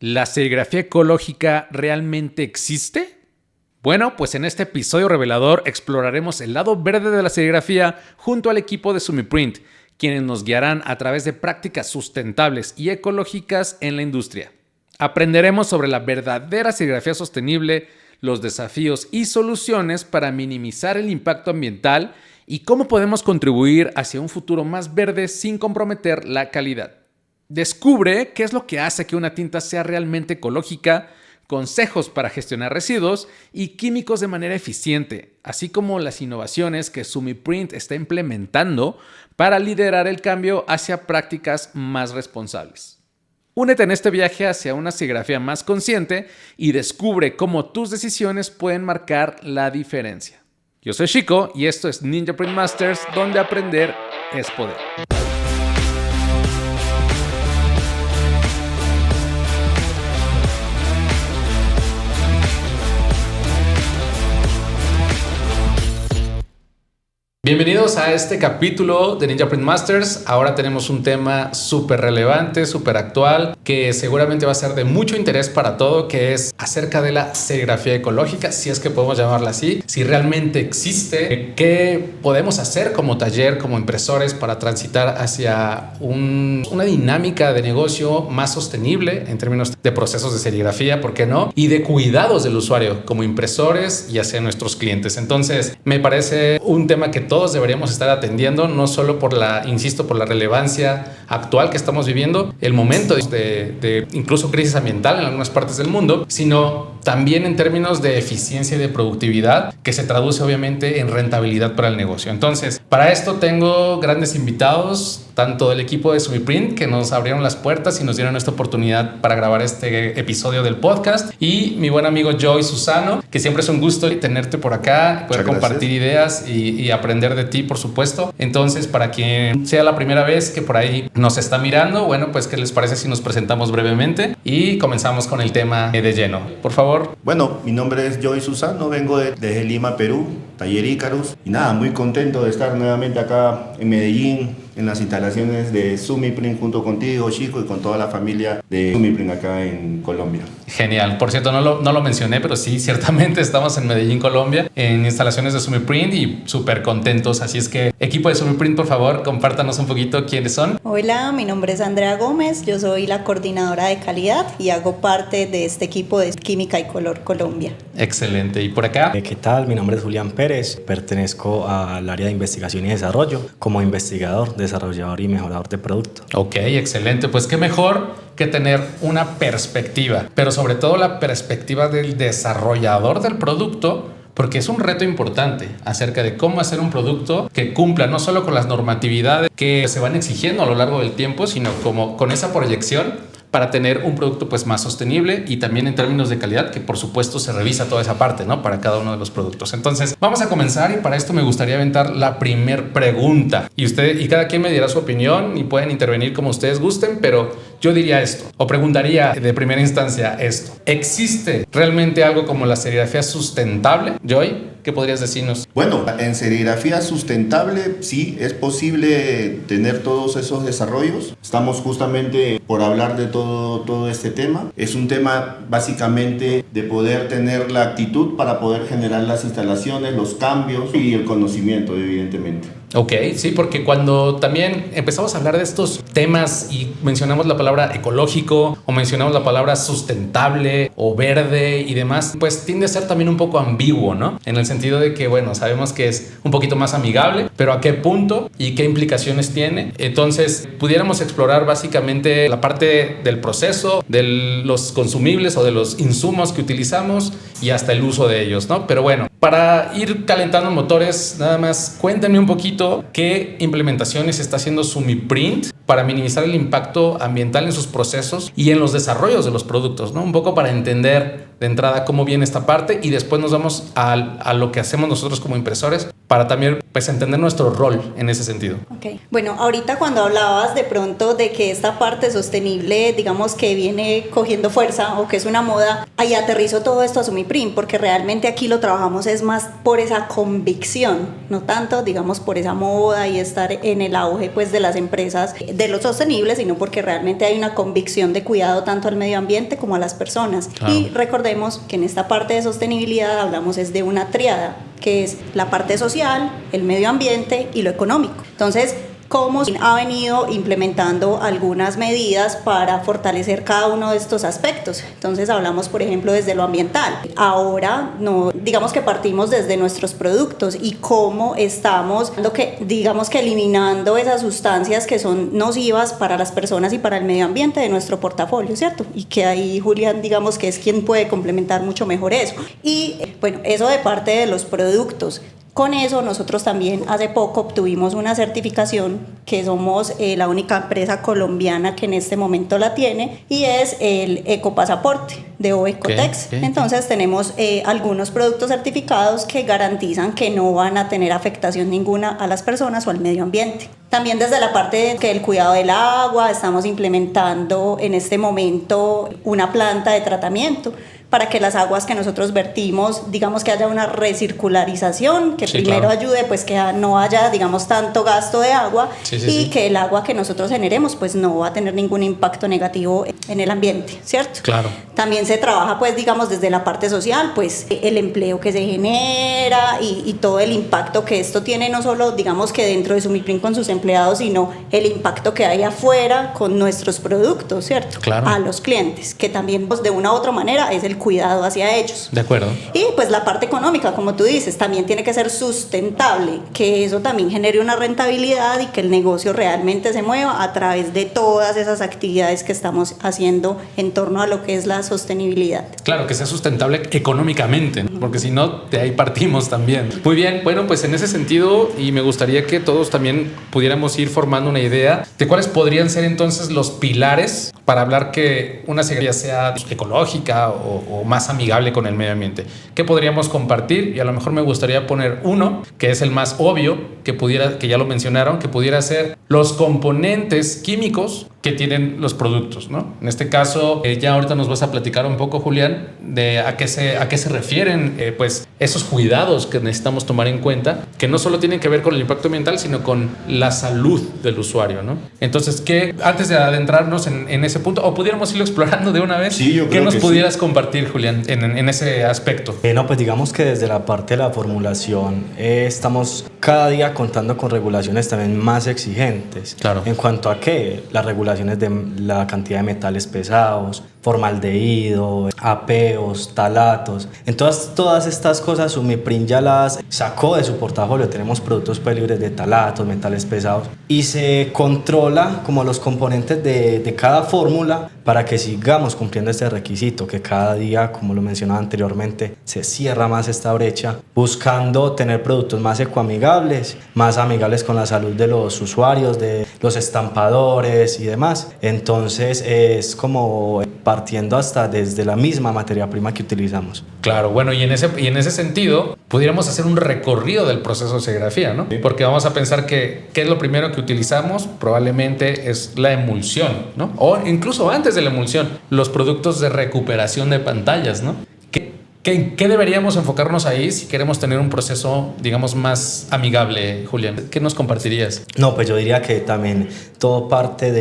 ¿La serigrafía ecológica realmente existe? Bueno, pues en este episodio revelador exploraremos el lado verde de la serigrafía junto al equipo de Sumiprint, quienes nos guiarán a través de prácticas sustentables y ecológicas en la industria. Aprenderemos sobre la verdadera serigrafía sostenible, los desafíos y soluciones para minimizar el impacto ambiental y cómo podemos contribuir hacia un futuro más verde sin comprometer la calidad. Descubre qué es lo que hace que una tinta sea realmente ecológica, consejos para gestionar residuos y químicos de manera eficiente, así como las innovaciones que Sumiprint está implementando para liderar el cambio hacia prácticas más responsables. Únete en este viaje hacia una serigrafía más consciente y descubre cómo tus decisiones pueden marcar la diferencia. Yo soy Chico y esto es Ninja Print Masters, donde aprender es poder. Bienvenidos a este capítulo de Ninja Print Masters. Ahora tenemos un tema súper relevante, súper actual, que seguramente va a ser de mucho interés para todo, que es acerca de la serigrafía ecológica, si es que podemos llamarla así, si realmente existe, qué podemos hacer como taller, como impresores para transitar hacia una dinámica de negocio más sostenible en términos de procesos de serigrafía, ¿por qué no? Y de cuidados del usuario como impresores y hacia nuestros clientes. Entonces, me parece un tema que todos deberíamos estar atendiendo, no solo por la relevancia actual que estamos viviendo, el momento de incluso crisis ambiental en algunas partes del mundo, sino también en términos de eficiencia y de productividad, que se traduce obviamente en rentabilidad para el negocio. Entonces, para esto tengo grandes invitados, tanto del equipo de Sumiprint, que nos abrieron las puertas y nos dieron esta oportunidad para grabar este episodio del podcast, y mi buen amigo Joy Susano, que siempre es un gusto tenerte por acá, poder compartir ideas y aprender de ti, por supuesto. Entonces, para quien sea la primera vez que por ahí nos está mirando, bueno, pues ¿qué les parece si nos presentamos brevemente y comenzamos con el tema de lleno? Por favor. Bueno, mi nombre es Joy Susano, vengo desde Lima, Perú, Taller Icarus, y nada, muy contento de estar nuevamente acá en Medellín, en las instalaciones de Sumiprint junto contigo, Chico, y con toda la familia de Sumiprint acá en Colombia. Genial. Por cierto, no lo mencioné, pero sí, ciertamente estamos en Medellín, Colombia, en instalaciones de Sumiprint y súper contentos. Así es que, equipo de Sumiprint, por favor, compártanos un poquito quiénes son. Hola, mi nombre es Andrea Gómez, yo soy la coordinadora de calidad y hago parte de este equipo de Química y Color Colombia. Excelente. ¿Y por acá? ¿Qué tal? Mi nombre es Julián Pérez, pertenezco al área de investigación y desarrollo como investigador, desarrollador y mejorador de producto. Ok, excelente. Pues qué mejor que tener una perspectiva, pero sobre todo la perspectiva del desarrollador del producto, porque es un reto importante acerca de cómo hacer un producto que cumpla no solo con las normatividades que se van exigiendo a lo largo del tiempo, sino como con esa proyección para tener un producto pues más sostenible y también en términos de calidad, que por supuesto se revisa toda esa parte, ¿no? Para cada uno de los productos. Entonces, vamos a comenzar y para esto me gustaría aventar la primer pregunta. Y cada quien me dirá su opinión y pueden intervenir como ustedes gusten, pero yo diría esto, o preguntaría de primera instancia esto. ¿Existe realmente algo como la serigrafía sustentable? Joy, ¿qué podrías decirnos? Bueno, en serigrafía sustentable sí es posible tener todos esos desarrollos. Estamos justamente por hablar de todo este tema. Es un tema básicamente de poder tener la actitud para poder generar las instalaciones, los cambios y el conocimiento, evidentemente. Ok, sí, porque cuando también empezamos a hablar de estos temas y mencionamos la palabra ecológico o mencionamos la palabra sustentable o verde y demás, pues tiende a ser también un poco ambiguo, ¿no? En el sentido de que, bueno, sabemos que es un poquito más amigable, pero ¿a qué punto y qué implicaciones tiene? Entonces, pudiéramos explorar básicamente la parte del proceso, de los consumibles o de los insumos que utilizamos y hasta el uso de ellos, ¿no? Pero bueno, para ir calentando motores, nada más cuéntenme un poquito qué implementaciones está haciendo Sumiprint para minimizar el impacto ambiental en sus procesos y en los desarrollos de los productos, ¿no? Un poco para entender de entrada cómo viene esta parte y después nos vamos a lo que hacemos nosotros como impresores para también pues entender nuestro rol en ese sentido. Ok. Bueno, ahorita cuando hablabas de pronto de que esta parte sostenible, digamos que viene cogiendo fuerza o que es una moda, ahí aterrizo todo esto a Sumiprim, porque realmente aquí lo trabajamos es más por esa convicción, no tanto digamos por esa moda y estar en el auge pues de las empresas de lo sostenible, sino porque realmente hay una convicción de cuidado tanto al medio ambiente como a las personas. Claro. Y recordemos que en esta parte de sostenibilidad hablamos es de una tríada, que es la parte social, el medio ambiente y lo económico. Entonces, cómo ha venido implementando algunas medidas para fortalecer cada uno de estos aspectos. Entonces hablamos, por ejemplo, desde lo ambiental. Ahora, no, digamos que partimos desde nuestros productos y cómo estamos, digamos que eliminando esas sustancias que son nocivas para las personas y para el medio ambiente de nuestro portafolio, ¿cierto? Y que ahí Julián, digamos que es quien puede complementar mucho mejor eso. Y bueno, eso de parte de los productos. Con eso nosotros también hace poco obtuvimos una certificación que somos la única empresa colombiana que en este momento la tiene y es el Ecopasaporte de Oecotex. Okay. Entonces tenemos algunos productos certificados que garantizan que no van a tener afectación ninguna a las personas o al medio ambiente. También desde la parte del cuidado del agua estamos implementando en este momento una planta de tratamiento para que las aguas que nosotros vertimos, digamos que haya una recircularización, que primero claro. ayude pues que no haya, digamos, tanto gasto de agua y que el agua que nosotros generemos pues no va a tener ningún impacto negativo en el ambiente, ¿cierto? Claro. También se trabaja pues digamos desde la parte social, pues el empleo que se genera y todo el impacto que esto tiene, no solo digamos que dentro de Sumiprim con sus empleados, sino el impacto que hay afuera con nuestros productos, ¿cierto? Claro. A los clientes, que también pues de una u otra manera es el cuidado hacia ellos. De acuerdo. Y pues la parte económica, como tú dices, también tiene que ser sustentable, que eso también genere una rentabilidad y que el negocio realmente se mueva a través de todas esas actividades que estamos haciendo en torno a lo que es la sostenibilidad. Claro, que sea sustentable económicamente, ¿no? Porque si no, de ahí partimos también. Muy bien, bueno, pues en ese sentido, y me gustaría que todos también pudiéramos ir formando una idea de cuáles podrían ser entonces los pilares para hablar que una cervecería sea ecológica o más amigable con el medio ambiente. ¿Qué podríamos compartir? Y a lo mejor me gustaría poner uno, que es el más obvio, que ya lo mencionaron, que pudiera ser los componentes químicos que tienen los productos, ¿no? En este caso, ya ahorita nos vas a platicar un poco, Julián, de a qué se refieren pues esos cuidados que necesitamos tomar en cuenta, que no solo tienen que ver con el impacto ambiental, sino con la salud del usuario, ¿no? Entonces, antes de adentrarnos en ese punto, o pudiéramos irlo explorando de una vez, sí, yo ¿qué creo nos que pudieras compartir, Julián, en ese aspecto? No, pues digamos que desde la parte de la formulación estamos cada día contando con regulaciones también más exigentes. Claro. En cuanto a qué, las regulaciones de la cantidad de metales pesados, formaldehído, apeos, talatos. Entonces todas estas cosas Sumiprim ya las sacó de su portafolio. Tenemos productos pues libres de talatos, metales pesados y se controla como los componentes de cada fórmula para que sigamos cumpliendo este requisito, que cada día, como lo mencionaba anteriormente, se cierra más esta brecha buscando tener productos más ecoamigables, más amigables con la salud de los usuarios, de los estampadores y demás. Entonces es como partiendo hasta desde la misma materia prima que utilizamos. Claro, bueno, y en ese sentido pudiéramos hacer un recorrido del proceso de serigrafía, ¿no? Sí. Porque vamos a pensar que ¿qué es lo primero que utilizamos? Probablemente es la emulsión, ¿no? O incluso antes de la emulsión, los productos de recuperación de pantallas, ¿no? ¿Qué deberíamos enfocarnos ahí si queremos tener un proceso, digamos, más amigable, Julián? ¿Qué nos compartirías? No, pues yo diría que también todo parte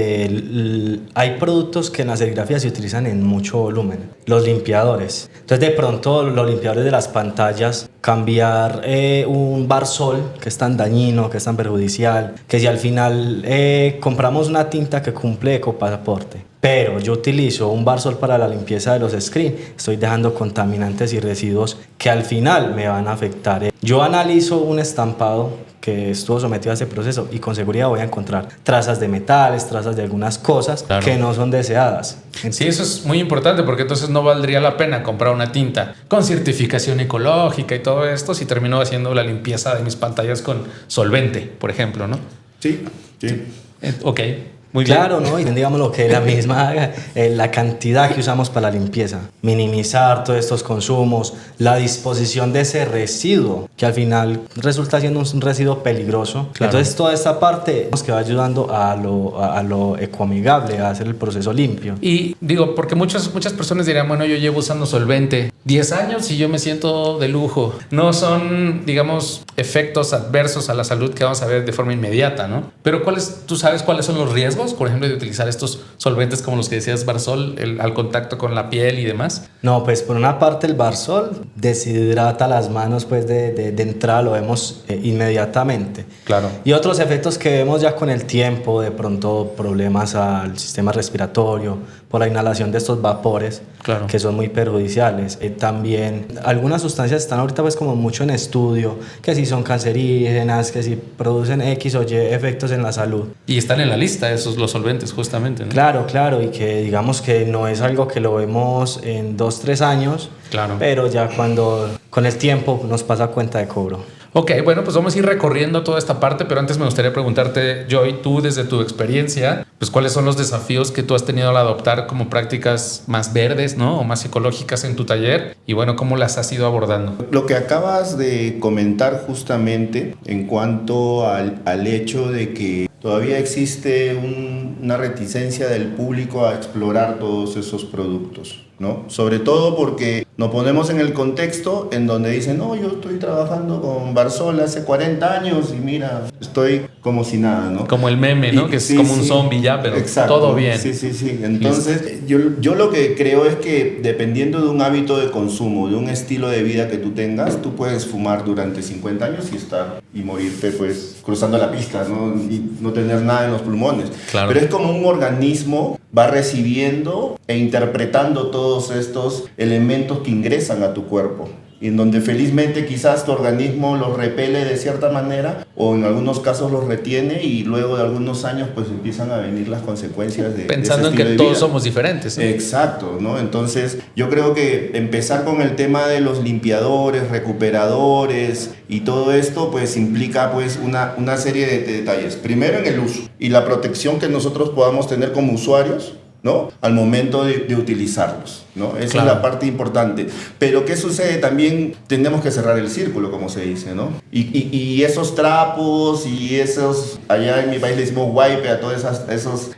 hay productos que en la serigrafía se utilizan en mucho volumen. Los limpiadores. Entonces, de pronto, los limpiadores de las pantallas, cambiar un barsol que es tan dañino, que es tan perjudicial, que si al final compramos una tinta que cumple Ecopasaporte, pero yo utilizo un barsol para la limpieza de los screens, estoy dejando contaminantes y residuos que al final me van a afectar. Yo analizo un estampado que estuvo sometido a ese proceso y con seguridad voy a encontrar trazas de metales, trazas de algunas cosas que no son deseadas. Entonces, sí, eso es muy importante porque entonces no valdría la pena comprar una tinta con certificación ecológica y todo esto si termino haciendo la limpieza de mis pantallas con solvente, por ejemplo, ¿no? Sí, sí. Ok. Muy bien. Claro, ¿no? Y digamos lo que la misma, la cantidad que usamos para la limpieza, minimizar todos estos consumos, la disposición de ese residuo, que al final resulta siendo un residuo peligroso. Claro. Entonces toda esta parte nos que va ayudando a lo ecoamigable, a hacer el proceso limpio. Y digo, porque muchas personas dirán, bueno, yo llevo usando solvente 10 años y yo me siento de lujo. No son, digamos, efectos adversos a la salud que vamos a ver de forma inmediata, ¿no? Pero ¿tú sabes cuáles son los riesgos, por ejemplo, de utilizar estos solventes como los que decías, Barsol, al contacto con la piel y demás? No, pues por una parte el Barsol deshidrata las manos, pues de entrada lo vemos inmediatamente. Claro. Y otros efectos que vemos ya con el tiempo, de pronto problemas al sistema respiratorio por la inhalación de estos vapores, claro, que son muy perjudiciales. También algunas sustancias están ahorita pues como mucho en estudio, que si son cancerígenas, que si producen X o Y efectos en la salud. Y están en la lista esos los solventes justamente, ¿no? Claro, claro, y que digamos que no es algo que lo vemos en 2-3 años, claro, pero ya cuando con el tiempo nos pasa cuenta de cobro. Ok, bueno, pues vamos a ir recorriendo toda esta parte, pero antes me gustaría preguntarte, Joy, tú desde tu experiencia, pues cuáles son los desafíos que tú has tenido al adoptar como prácticas más verdes, ¿no? O más ecológicas en tu taller, y bueno, ¿cómo las has ido abordando? Lo que acabas de comentar justamente en cuanto al hecho de que todavía existe una reticencia del público a explorar todos esos productos, ¿no? Sobre todo porque nos ponemos en el contexto en donde dicen, no, yo estoy trabajando con Barsol hace 40 años y mira, estoy como si nada, ¿no? Como el meme, ¿no? Que es como un zombie ya, pero exacto, todo bien. Sí. Entonces, yo lo que creo es que dependiendo de un hábito de consumo, de un estilo de vida que tú tengas, tú puedes fumar durante 50 años y morirte pues cruzando la pista, ¿no? Y no tener nada en los pulmones. Claro. Pero es como un organismo va recibiendo e interpretando todos estos elementos que ingresan a tu cuerpo, y en donde felizmente quizás tu organismo los repele de cierta manera o en algunos casos los retiene, y luego de algunos años pues empiezan a venir las consecuencias de pensando ese en que estilo de todos vida. somos diferentes, ¿no? Exacto, ¿no? Entonces yo creo que empezar con el tema de los limpiadores, recuperadores y todo esto pues implica pues una serie de detalles. Primero en el uso y la protección que nosotros podamos tener como usuarios, ¿no? Al momento de utilizarlos, ¿no? Esa Claro. es la parte importante. Pero ¿qué sucede? También tenemos que cerrar el círculo, como se dice, ¿no? Y esos trapos y esos, allá en mi país le decimos wipe a todos esos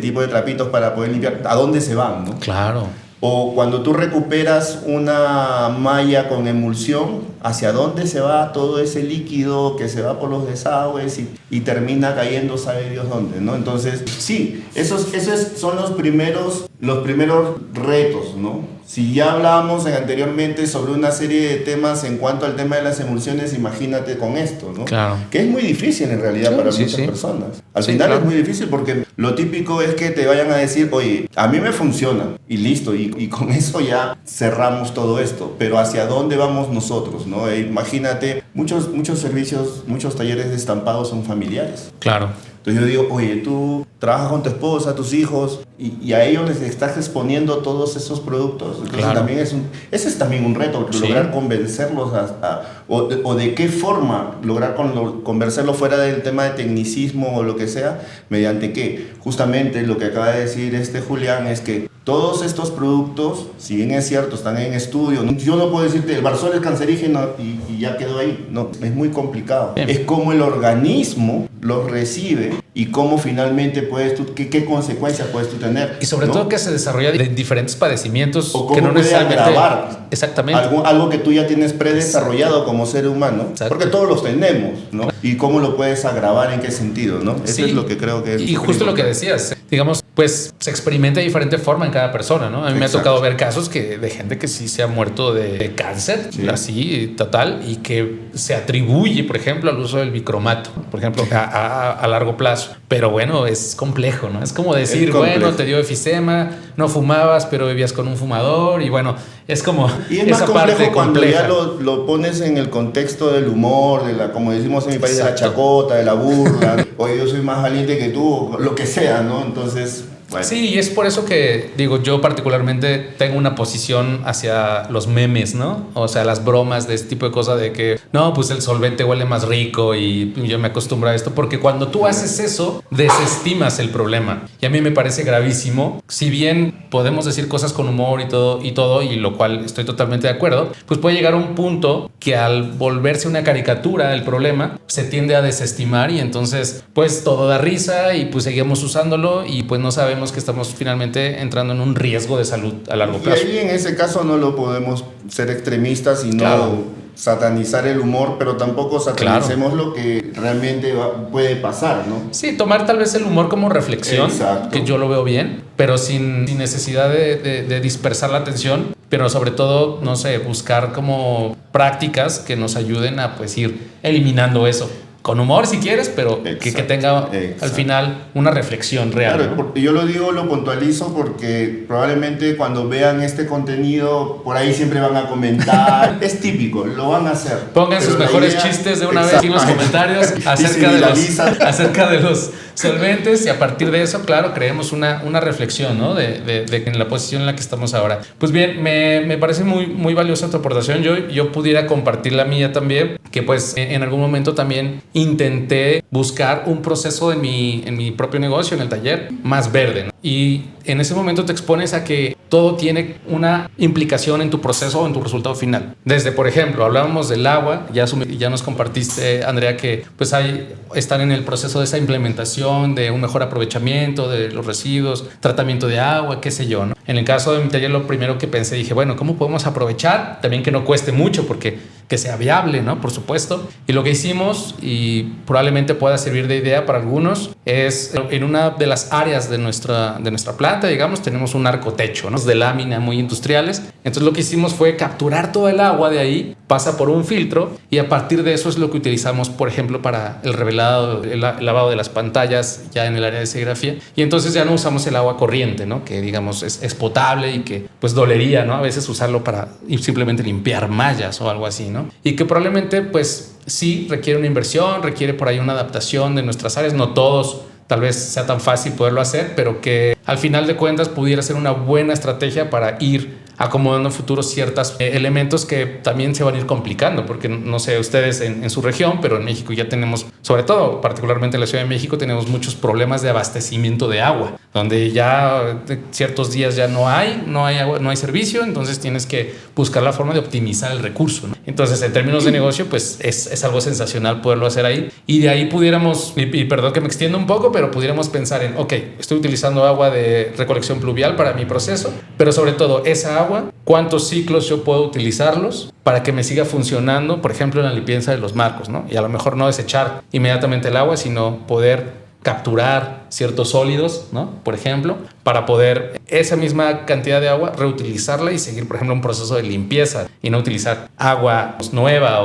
tipo de trapitos para poder limpiar, ¿a dónde se van, no? Claro. O cuando tú recuperas una malla con emulsión, ¿hacia dónde se va todo ese líquido que se va por los desagües y termina cayendo, sabe Dios dónde, ¿no? Entonces, sí, esos son los primeros retos, ¿no? Si ya hablábamos anteriormente sobre una serie de temas en cuanto al tema de las emulsiones, imagínate con esto, ¿no? Claro. Que es muy difícil en realidad, Sí, para sí, muchas sí. personas. Al Sí, final claro. es muy difícil porque lo típico es que te vayan a decir, oye, a mí me funciona y listo, y con eso ya cerramos todo esto. Pero ¿hacia dónde vamos nosotros, no? Imagínate, muchos servicios, muchos talleres de estampado son familiares. Claro. Entonces yo digo, oye, tú trabajas con tu esposa, tus hijos, y a ellos les estás exponiendo todos esos productos. Entonces Claro. también ese es también un reto, Sí. lograr convencerlos o de qué forma lograr convencerlos fuera del tema de tecnicismo o lo que sea, mediante qué. Justamente lo que acaba de decir Julián es que todos estos productos, si bien es cierto, están en estudio. Yo no puedo decirte el Barsol es cancerígeno y ya quedó ahí. No, es muy complicado. Bien. Es como el organismo los recibe y cómo finalmente puedes tú, qué consecuencias puedes tú tener. Y sobre ¿no? todo que se desarrolla de diferentes padecimientos O cómo que no puede necesariamente... agravar Exactamente. algo que tú ya tienes predesarrollado como ser humano, Exacto. porque todos los tenemos, ¿no? Y cómo lo puedes agravar, en qué sentido, ¿no? Eso Sí. es lo que creo que es. Y justo lo que decías, digamos, pues se experimenta de diferente forma en cada persona, ¿no? A mí me ha Exacto. tocado ver casos de gente que sí se ha muerto de cáncer, Sí. así, total, y que se atribuye, por ejemplo, al uso del micromato, por ejemplo, a largo plazo. Pero bueno, es complejo, ¿no? Es como decir, Es complejo. bueno, te dio efisema, no fumabas, pero vivías con un fumador, y bueno, es como Y es más esa parte complejo cuando compleja. ya lo pones en el contexto del humor, como decimos en mi país, de la Exacto. chacota, de la burla. Oye, yo soy más valiente que tú, lo que sea, ¿no? Entonces, Bueno. Sí, y es por eso que, digo, yo particularmente tengo una posición hacia los memes, ¿no? O sea, las bromas de este tipo de cosas de que, no, pues el solvente huele más rico y yo me acostumbro a esto, porque cuando tú haces eso, desestimas el problema. Y a mí me parece gravísimo. Si bien podemos decir cosas con humor y todo, y lo cual estoy totalmente de acuerdo, pues puede llegar a un punto que al volverse una caricatura el problema, se tiende a desestimar y entonces, pues todo da risa y pues seguimos usándolo y pues no sabemos que estamos finalmente entrando en un riesgo de salud a largo plazo. Y ahí en ese caso no lo podemos ser extremistas y no Claro. satanizar el humor, pero tampoco satanicemos lo que realmente puede pasar, ¿no? Sí, tomar tal vez el humor como reflexión, Exacto. que yo lo veo bien, pero sin necesidad de dispersar la atención, pero sobre todo, no sé, buscar como prácticas que nos ayuden a pues ir eliminando eso. Con humor si quieres, pero que tenga al final una reflexión real. Claro, ¿no? porque yo lo digo, lo puntualizo porque probablemente cuando vean este contenido por ahí siempre van a comentar. Es típico, lo van a hacer. Pongan sus Pero la mejores idea- chistes de una vez Exacto. en los comentarios Y acerca se de, los, viraliza. acerca de los solventes y a partir de eso, claro, creemos una reflexión, ¿no? de en la posición en la que estamos ahora. Pues bien, me parece muy valiosa tu aportación. Yo pudiera compartir la mía también, que pues en algún momento también intenté buscar un proceso en mi propio negocio, en el taller, más verde, ¿no? Y en ese momento te expones a que todo tiene una implicación en tu proceso o en tu resultado final. Desde, por ejemplo, hablábamos del agua, ya nos compartiste, Andrea, que pues están en el proceso de esa implementación, de un mejor aprovechamiento de los residuos, tratamiento de agua, qué sé yo, ¿no? En el caso de mi taller, lo primero que pensé, dije, bueno, ¿cómo podemos aprovechar? También que no cueste mucho, porque que sea viable, ¿no? Por supuesto. Y lo que hicimos, y probablemente pueda servir de idea para algunos, es en una de las áreas de nuestra planta, digamos, tenemos un arco techo, ¿no? De lámina muy industriales. Entonces lo que hicimos fue capturar todo el agua de ahí, pasa por un filtro y a partir de eso es lo que utilizamos, por ejemplo, para el revelado, el lavado de las pantallas ya en el área de serigrafía. Y entonces ya no usamos el agua corriente, ¿no? Que digamos es potable y que pues dolería, ¿no? A veces usarlo para simplemente limpiar mallas o algo así, ¿no? Y que probablemente pues sí requiere una inversión, requiere por ahí una adaptación de nuestras áreas, no todos tal vez sea tan fácil poderlo hacer, pero que al final de cuentas pudiera ser una buena estrategia para ir acomodando en futuro ciertos elementos que también se van a ir complicando, porque no sé ustedes en su región, pero en México ya tenemos, sobre todo particularmente en la Ciudad de México, tenemos muchos problemas de abastecimiento de agua, donde ya ciertos días ya no hay agua, no hay servicio, entonces tienes que buscar la forma de optimizar el recurso, ¿no? Entonces, en términos de negocio, pues es algo sensacional poderlo hacer ahí, y de ahí pudiéramos, y perdón que me extienda un poco, pero pudiéramos pensar en, ok, estoy utilizando agua de recolección pluvial para mi proceso, pero sobre todo esa agua, cuántos ciclos yo puedo utilizarlos para que me siga funcionando, por ejemplo, en la limpieza de los marcos, ¿no? Y a lo mejor no desechar inmediatamente el agua, sino poder capturar ciertos sólidos, ¿no? Por ejemplo, para poder esa misma cantidad de agua reutilizarla y seguir, por ejemplo, un proceso de limpieza y no utilizar agua nueva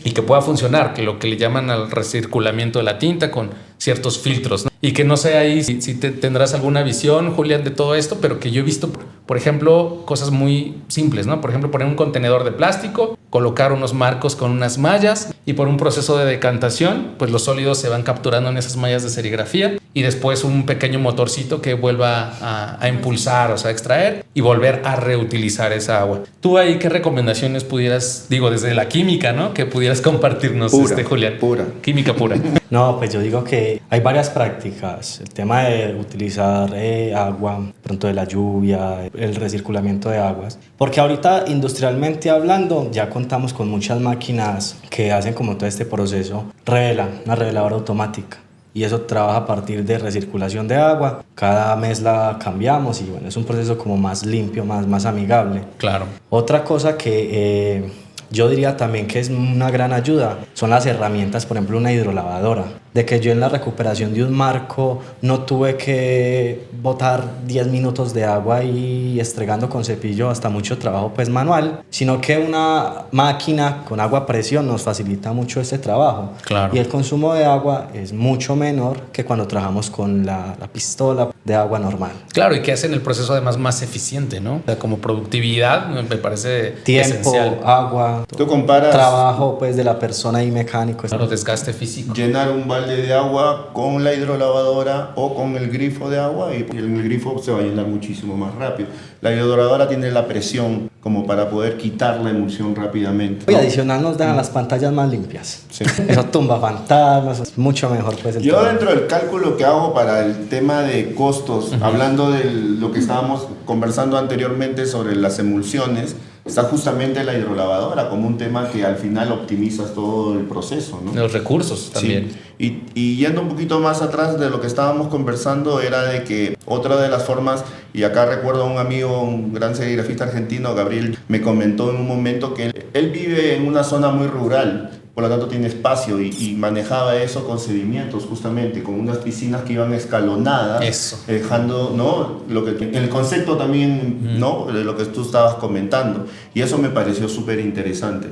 y que pueda funcionar, que lo que le llaman al recirculamiento de la tinta con ciertos filtros, ¿no? Y que no sé ahí si tendrás alguna visión, Julián, de todo esto, pero que yo he visto, por ejemplo, cosas muy simples, ¿no? Por ejemplo, poner un contenedor de plástico, colocar unos marcos con unas mallas y por un proceso de decantación, pues los sólidos se van capturando en esas mallas de serigrafía y después un pequeño motorcito que vuelva a impulsar, o sea, a extraer y volver a reutilizar esa agua. ¿Tú ahí qué recomendaciones pudieras, digo, desde la química, ¿no? Que pudieras compartirnos, Julián? Pura. Química pura. No, pues yo digo que hay varias prácticas. El tema de utilizar agua, pronto de la lluvia, el recirculamiento de aguas. Porque ahorita, industrialmente hablando, ya contamos con muchas máquinas que hacen como todo este proceso. Una reveladora automática. Y eso trabaja a partir de recirculación de agua. Cada mes la cambiamos y bueno, es un proceso como más limpio, más amigable. Claro. Otra cosa que yo diría también que es una gran ayuda son las herramientas, por ejemplo, una hidrolavadora. De que yo en la recuperación de un marco no tuve que botar 10 minutos de agua y estregando con cepillo hasta mucho trabajo pues manual, sino que una máquina con agua a presión nos facilita mucho este trabajo. Claro. Y el consumo de agua es mucho menor que cuando trabajamos con la pistola de agua normal. Claro, y que hacen el proceso además más eficiente, ¿no? O sea, como productividad me parece Tiempo, esencial. agua, Tú comparas trabajo pues de la persona y mecánico. Claro, desgaste físico. llenar un balde balde de agua con la hidrolavadora o con el grifo de agua y el grifo se va a llenar muchísimo más rápido. La hidrolavadora tiene la presión como para poder quitar la emulsión rápidamente. Y adicional nos dan las pantallas más limpias. Sí. Eso tumba fantasmas, es mucho mejor pues el Yo trabajo. dentro del cálculo que hago para el tema de costos, hablando de lo que estábamos conversando anteriormente sobre las emulsiones, está justamente la hidrolavadora como un tema que al final optimizas todo el proceso, ¿no? Los recursos también. Sí. Y yendo un poquito más atrás de lo que estábamos conversando era de que otra de las formas, y acá recuerdo a un amigo, un gran serigrafista argentino, Gabriel, me comentó en un momento que él vive en una zona muy rural, por lo tanto tiene espacio y manejaba eso con sedimentos justamente, con unas piscinas que iban escalonadas, Eso. dejando, ¿no? El concepto también, ¿no? De lo que tú estabas comentando, y eso me pareció súper interesante.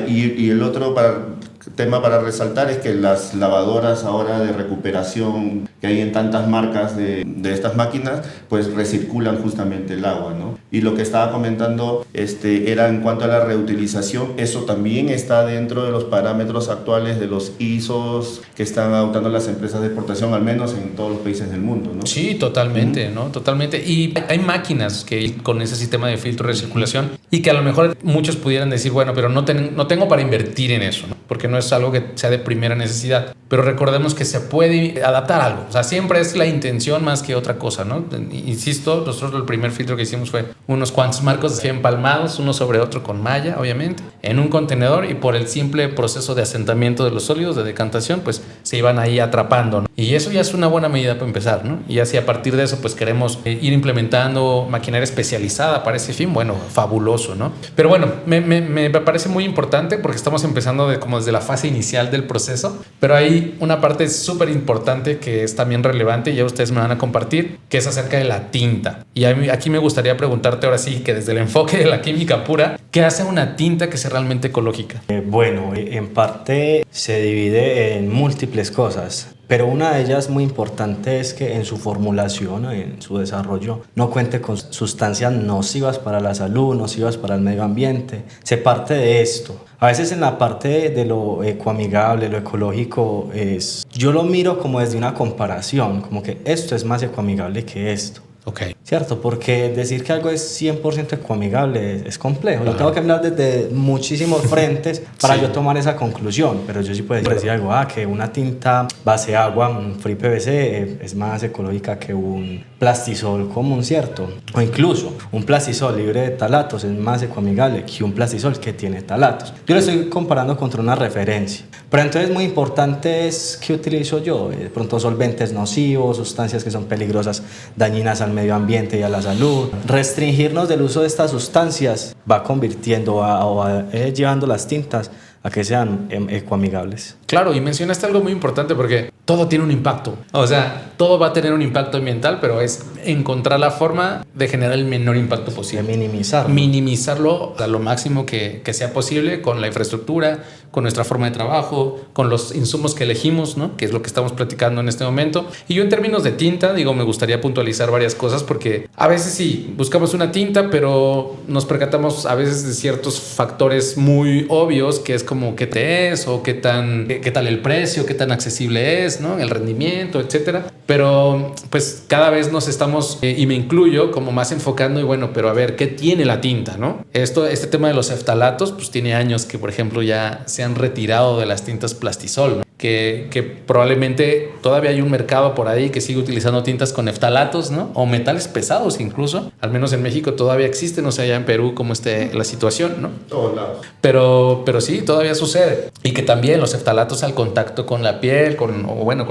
Y el otro tema para resaltar es que las lavadoras ahora de recuperación que hay en tantas marcas de estas máquinas, pues recirculan justamente el agua, ¿no? Y lo que estaba comentando era en cuanto a la reutilización, eso también está dentro de los parámetros actuales de los ISOs que están adoptando las empresas de exportación, al menos en todos los países del mundo, ¿no? Sí, totalmente, ¿no? Totalmente. Y hay máquinas que con ese sistema de filtro de recirculación y que a lo mejor muchos pudieran decir, bueno, pero no tengo para invertir en eso, ¿no? Porque no es algo que sea de primera necesidad. Pero recordemos que se puede adaptar algo. O sea, siempre es la intención más que otra cosa, ¿no? Insisto, nosotros el primer filtro que hicimos fue unos cuantos marcos así empalmados, uno sobre otro con malla, obviamente, en un contenedor, y por el simple proceso de asentamiento de los sólidos, de decantación, pues se iban ahí atrapando, ¿no? Y eso ya es una buena medida para empezar, ¿no? Y así a partir de eso, pues queremos ir implementando maquinaria especializada para ese fin. Bueno, fabuloso, ¿no? Pero bueno, me parece muy importante porque estamos empezando como desde la fase inicial del proceso, pero hay una parte súper importante que es también relevante y ya ustedes me van a compartir, que es acerca de la tinta. Y aquí me gustaría preguntarte ahora sí, que desde el enfoque de la química pura, ¿qué hace una tinta que sea realmente ecológica? Bueno, en parte se divide en múltiples cosas, pero una de ellas muy importante es que en su formulación, en su desarrollo, no cuente con sustancias nocivas para la salud, nocivas para el medio ambiente. Se parte de esto. A veces en la parte de lo ecoamigable, lo ecológico, yo lo miro como desde una comparación, como que esto es más ecoamigable que esto. Ok. ¿Cierto? Porque decir que algo es 100% ecoamigable es complejo. Yo tengo que hablar desde muchísimos frentes para Sí. yo tomar esa conclusión. Pero yo sí puedo decir algo, que una tinta base agua, un Free PVC, es más ecológica que un plastisol común, ¿cierto? O incluso un plastisol libre de talatos es más ecoamigable que un plastisol que tiene talatos. Yo lo estoy comparando contra una referencia. Pero entonces muy importante es qué utilizo yo. De pronto solventes nocivos, sustancias que son peligrosas, dañinas al medio ambiente y a la salud. Restringirnos del uso de estas sustancias va convirtiendo llevando las tintas a que sean ecoamigables. Claro, y mencionaste algo muy importante porque todo tiene un impacto. O sea, todo va a tener un impacto ambiental, pero es encontrar la forma de generar el menor impacto De posible. minimizarlo. Minimizarlo a lo máximo que sea posible con la infraestructura, con nuestra forma de trabajo, con los insumos que elegimos, ¿no? Que es lo que estamos platicando en este momento. Y yo en términos de tinta, me gustaría puntualizar varias cosas porque a veces sí, buscamos una tinta, pero nos percatamos a veces de ciertos factores muy obvios, que es como qué te es o qué tal el precio, qué tan accesible es, ¿no? El rendimiento, etcétera. Pero pues cada vez nos estamos, y me incluyo, como más enfocando y bueno, pero a ver, ¿qué tiene la tinta, no? Este tema de los eftalatos, pues tiene años que, por ejemplo, ya se han retirado de las tintas plastisol, ¿no? Que probablemente todavía hay un mercado por ahí que sigue utilizando tintas con eftalatos, ¿no? O metales pesados incluso. Al menos en México todavía existe, no sé allá en Perú cómo esté la situación, ¿no? Todos lados. Pero sí, todavía sucede. Y que también los eftalatos al contacto con la piel, con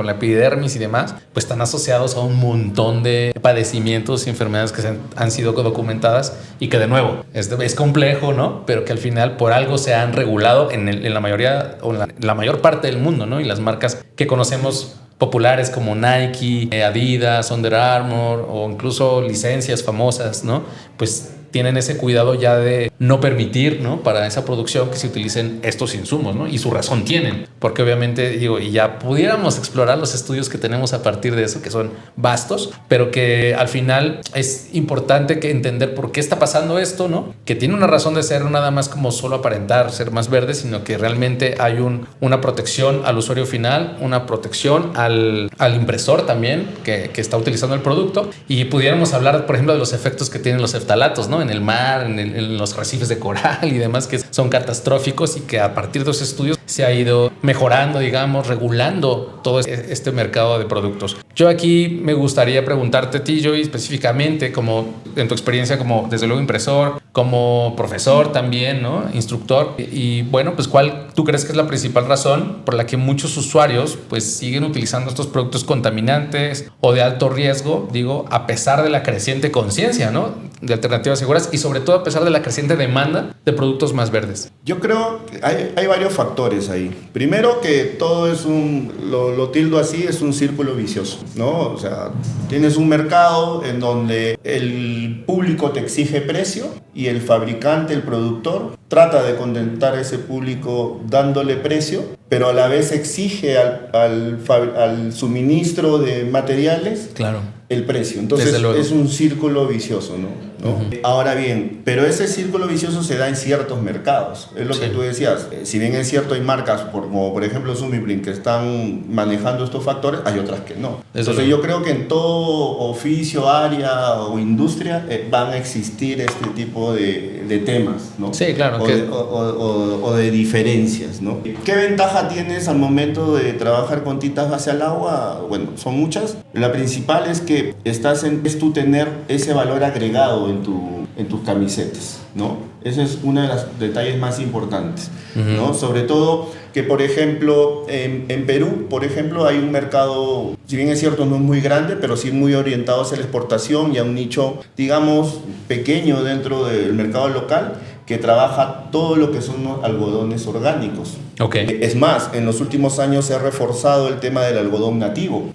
la epidermis y demás, pues están asociados a un montón de padecimientos y enfermedades que han sido documentadas y que de nuevo es complejo, ¿no? Pero que al final por algo se han regulado en la mayoría o en la mayor parte del mundo, ¿no? Y las marcas que conocemos populares como Nike, Adidas, Under Armour o incluso licencias famosas, ¿no? Pues tienen ese cuidado ya de no permitir, ¿no?, para esa producción que se utilicen estos insumos, ¿no? Y su razón tienen, porque obviamente, digo, y ya pudiéramos explorar los estudios que tenemos a partir de eso, que son vastos, pero que al final es importante que entender por qué está pasando esto, ¿no? Que tiene una razón de ser, no nada más como solo aparentar ser más verde, sino que realmente hay una protección al usuario final, una protección al impresor también que está utilizando el producto, y pudiéramos hablar, por ejemplo, de los efectos que tienen los phtalatos, ¿no?, en el mar, en los arrecifes de coral y demás, que son catastróficos, y que a partir de los estudios se ha ido mejorando, digamos, regulando todo este mercado de productos. Yo aquí me gustaría preguntarte a ti, Joey, específicamente, como en tu experiencia como, desde luego, impresor, como profesor también, ¿no?, instructor, y bueno, pues ¿cuál tú crees que es la principal razón por la que muchos usuarios pues siguen utilizando estos productos contaminantes o de alto riesgo, digo, a pesar de la creciente conciencia, ¿no?, de alternativas seguras, y sobre todo a pesar de la creciente demanda de productos más verdes? Yo creo que hay varios factores ahí. Primero, que todo es lo tildo así, es un círculo vicioso, ¿no? O sea, tienes un mercado en donde el público te exige precio y el fabricante, el productor, trata de contentar a ese público dándole precio, pero a la vez exige al suministro de materiales, claro, el precio. Entonces es un círculo vicioso, ¿no? Ahora bien, pero ese círculo vicioso se da en ciertos mercados. Es lo que tú decías. Si bien es cierto, hay marcas como por ejemplo Sumiprint que están manejando estos factores, hay otras que no. Entonces yo creo que en todo oficio, área o industria van a existir este tipo de temas, ¿no? Sí, claro. O de diferencias, ¿no? ¿Qué ventaja tienes al momento de trabajar con tintas base al agua? Bueno, son muchas. La principal es que es tú tener ese valor agregado en tus camisetas, ¿no? Ese es uno de los detalles más importantes, ¿no? Sobre todo que, por ejemplo, en Perú, por ejemplo, hay un mercado, si bien es cierto, no es muy grande, pero sí muy orientado hacia la exportación y a un nicho, digamos, pequeño dentro del mercado local, que trabaja todo lo que son los algodones orgánicos. Okay. Es más, en los últimos años se ha reforzado el tema del algodón nativo,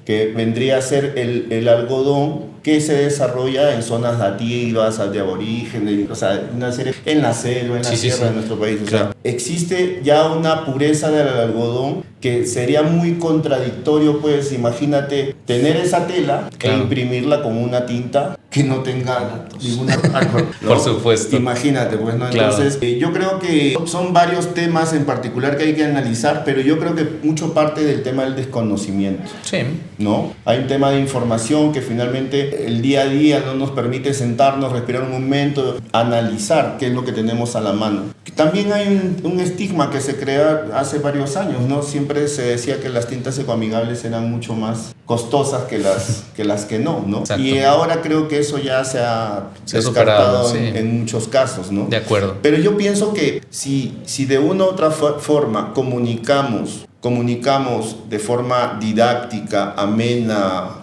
que vendría a ser el algodón que se desarrolla en zonas nativas, de aborígenes, o sea, una serie, en la selva, en la sierra de nuestro país. O sea, existe ya una pureza del algodón que sería muy contradictorio, pues imagínate tener esa tela e imprimirla con una tinta que no tenga ninguna... ¿no? Por supuesto. Imagínate, pues, ¿no? Entonces, yo creo que son varios temas en particular que hay que analizar, pero yo creo que mucho parte del tema del desconocimiento. Sí. ¿No? Hay un tema de información que finalmente el día a día no nos permite sentarnos, respirar un momento, analizar qué es lo que tenemos a la mano. También hay un estigma que se crea hace varios años, ¿no? Siempre se decía que las tintas ecoamigables eran mucho más costosas que las que no, ¿no? Exacto. Y ahora creo que eso ya se ha descartado superado, en muchos casos, ¿no? De acuerdo. Pero yo pienso que si de una u otra forma comunicamos de forma didáctica, amena,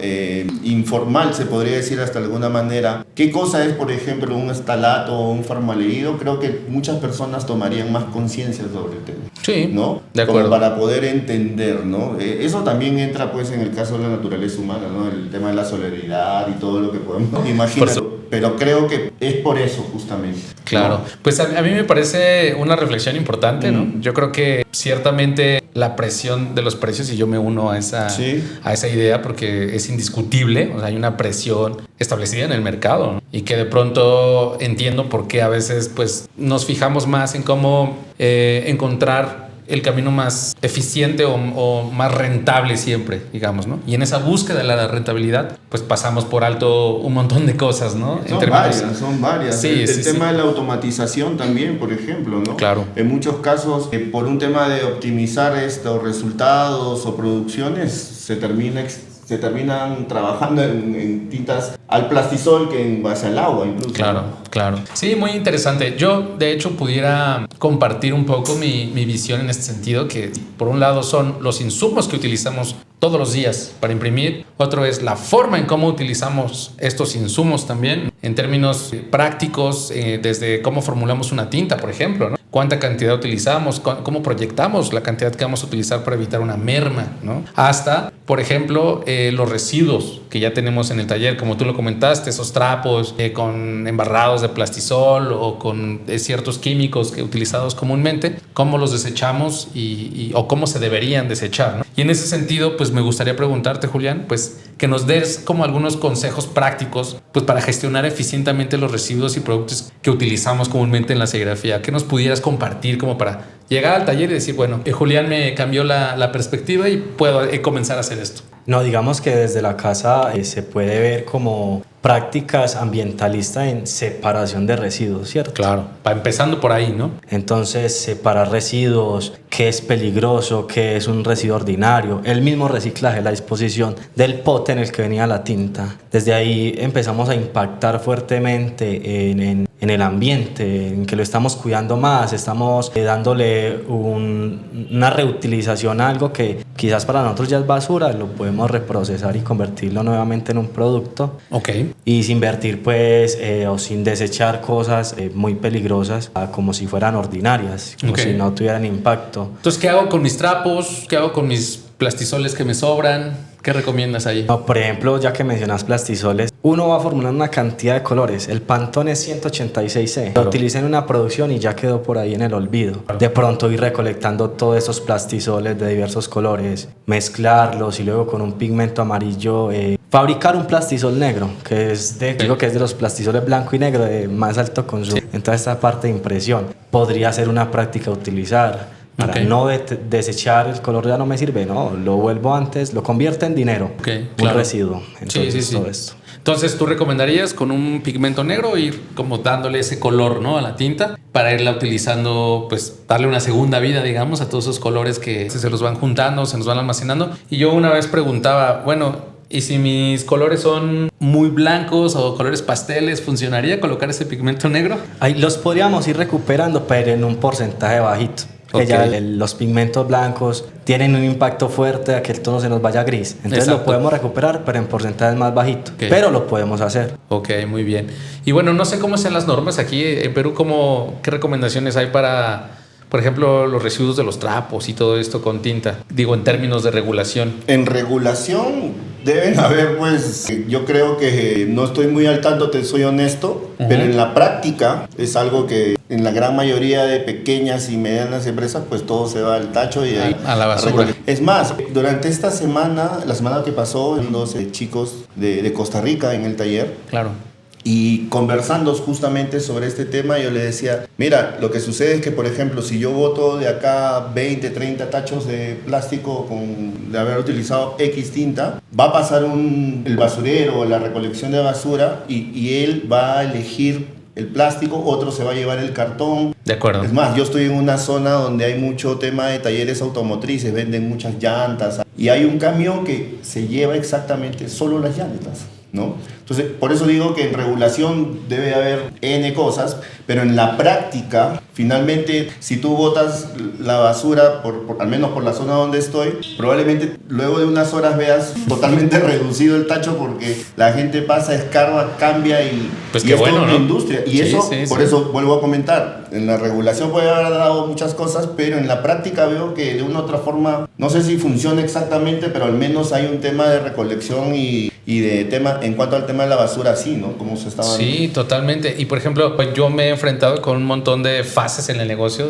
informal, se podría decir hasta alguna manera, qué cosa es, por ejemplo, un estalato o un formaldehído, creo que muchas personas tomarían más conciencia sobre el tema. Sí, ¿no? De acuerdo. Como para poder entender, ¿no? Eso también entra, pues, en el caso de la naturaleza humana, ¿no? El tema de la solidaridad y todo lo que podemos imaginar. Pero creo que es por eso, justamente. Claro. ¿No? Pues a mí me parece una reflexión importante, ¿no? Yo creo que ciertamente la presión de los precios, y yo me uno a esa idea, porque es indiscutible, o sea, hay una presión establecida en el mercado, ¿no? Y que de pronto entiendo por qué a veces pues nos fijamos más en cómo encontrar el camino más eficiente o más rentable siempre, digamos, ¿no? Y en esa búsqueda de la rentabilidad, pues pasamos por alto un montón de cosas, ¿no? Son varias. Sí, el tema de la automatización también, por ejemplo, ¿no? Claro. En muchos casos, por un tema de optimizar estos resultados o producciones, se terminan trabajando en tintas al plastisol que en base al agua incluso. Claro. Sí, muy interesante. Yo, de hecho, pudiera compartir un poco mi visión en este sentido, que por un lado son los insumos que utilizamos todos los días para imprimir. Otro es la forma en cómo utilizamos estos insumos también, en términos prácticos, desde cómo formulamos una tinta, por ejemplo, ¿no? cuánta cantidad utilizamos, cómo proyectamos la cantidad que vamos a utilizar para evitar una merma, ¿no? Hasta, por ejemplo, los residuos que ya tenemos en el taller, como tú lo comentaste, esos trapos con embarrados de plastisol o con ciertos químicos que utilizados comúnmente, cómo los desechamos o cómo se deberían desechar, ¿no? Y en ese sentido, pues me gustaría preguntarte, Julián, pues que nos des como algunos consejos prácticos pues para gestionar eficientemente los residuos y productos que utilizamos comúnmente en la serigrafía. ¿Qué nos pudieras compartir como para llegar al taller y decir, bueno, Julián me cambió la perspectiva y puedo comenzar a hacer esto? No, digamos que desde la casa se puede ver como prácticas ambientalistas en separación de residuos, ¿cierto? Claro, empezando por ahí, ¿no? Entonces, separar residuos, qué es peligroso, qué es un residuo ordinario, el mismo reciclaje, la disposición del pote en el que venía la tinta. Desde ahí empezamos a impactar fuertemente en el ambiente, en que lo estamos cuidando más, estamos dándole una reutilización a algo que quizás para nosotros ya es basura, lo podemos reprocesar y convertirlo nuevamente en un producto. Ok. Y sin vertir pues o sin desechar cosas muy peligrosas como si fueran ordinarias, como si no tuvieran impacto. Entonces, ¿qué hago con mis trapos? ¿Qué hago con mis plastisoles que me sobran? ¿Qué recomiendas ahí? No, por ejemplo, ya que mencionas plastisoles, uno va formulando una cantidad de colores. El Pantone 186C. Lo utilicé en una producción y ya quedó por ahí en el olvido. De pronto ir recolectando todos esos plastisoles de diversos colores, mezclarlos y luego con un pigmento amarillo fabricar un plastisol negro, digo que es de los plastisoles blanco y negro de más alto consumo. Entonces esta parte de impresión podría ser una práctica a utilizar. Para no desechar el color, ya no me sirve, no, lo vuelvo antes, lo convierto en dinero, un residuo. Entonces, todo esto. Entonces, ¿tú recomendarías con un pigmento negro ir como dándole ese color, ¿no?, a la tinta para irla utilizando, pues darle una segunda vida, digamos, a todos esos colores que se los van juntando, se nos van almacenando? Y yo una vez preguntaba, bueno, ¿y si mis colores son muy blancos o colores pasteles, funcionaría colocar ese pigmento negro? Ahí los podríamos ir recuperando, pero en un porcentaje bajito. Que ya los pigmentos blancos tienen un impacto fuerte a que el tono se nos vaya gris. Entonces lo podemos recuperar, pero en porcentajes más bajitos. Pero lo podemos hacer. Ok, muy bien. Y bueno, no sé cómo sean las normas aquí en Perú. ¿Qué recomendaciones hay para, por ejemplo, los residuos de los trapos y todo esto con tinta? Digo, en términos de regulación. En regulación deben haber, pues, yo creo que no estoy muy al tanto, te soy honesto, pero en la práctica es algo que en la gran mayoría de pequeñas y medianas empresas, pues todo se va al tacho y a la basura. Es más, durante esta semana, la semana que pasó, 12 chicos de Costa Rica en el taller. Claro. Y conversando justamente sobre este tema, yo le decía, mira, lo que sucede es que, por ejemplo, si yo boto de acá 20, 30 tachos de plástico de haber utilizado X tinta, va a pasar el basurero o la recolección de basura y él va a elegir el plástico, otro se va a llevar el cartón. De acuerdo. Es más, yo estoy en una zona donde hay mucho tema de talleres automotrices, venden muchas llantas y hay un camión que se lleva exactamente solo las llantas, ¿no? Entonces, por eso digo que en regulación debe haber N cosas, pero en la práctica, finalmente, si tú botas la basura, al menos por la zona donde estoy, probablemente luego de unas horas veas totalmente reducido el tacho porque la gente pasa, escarba, cambia y, pues y qué es bueno, toda una ¿no? industria. Y por eso vuelvo a comentar, en la regulación puede haber dado muchas cosas, pero en la práctica veo que de una u otra forma, no sé si funciona exactamente, pero al menos hay un tema de recolección y de tema, en cuanto al tema de la basura, sí, ¿no? Como se estaba... Sí, totalmente. Y por ejemplo, pues yo me he enfrentado con un montón de fases en el negocio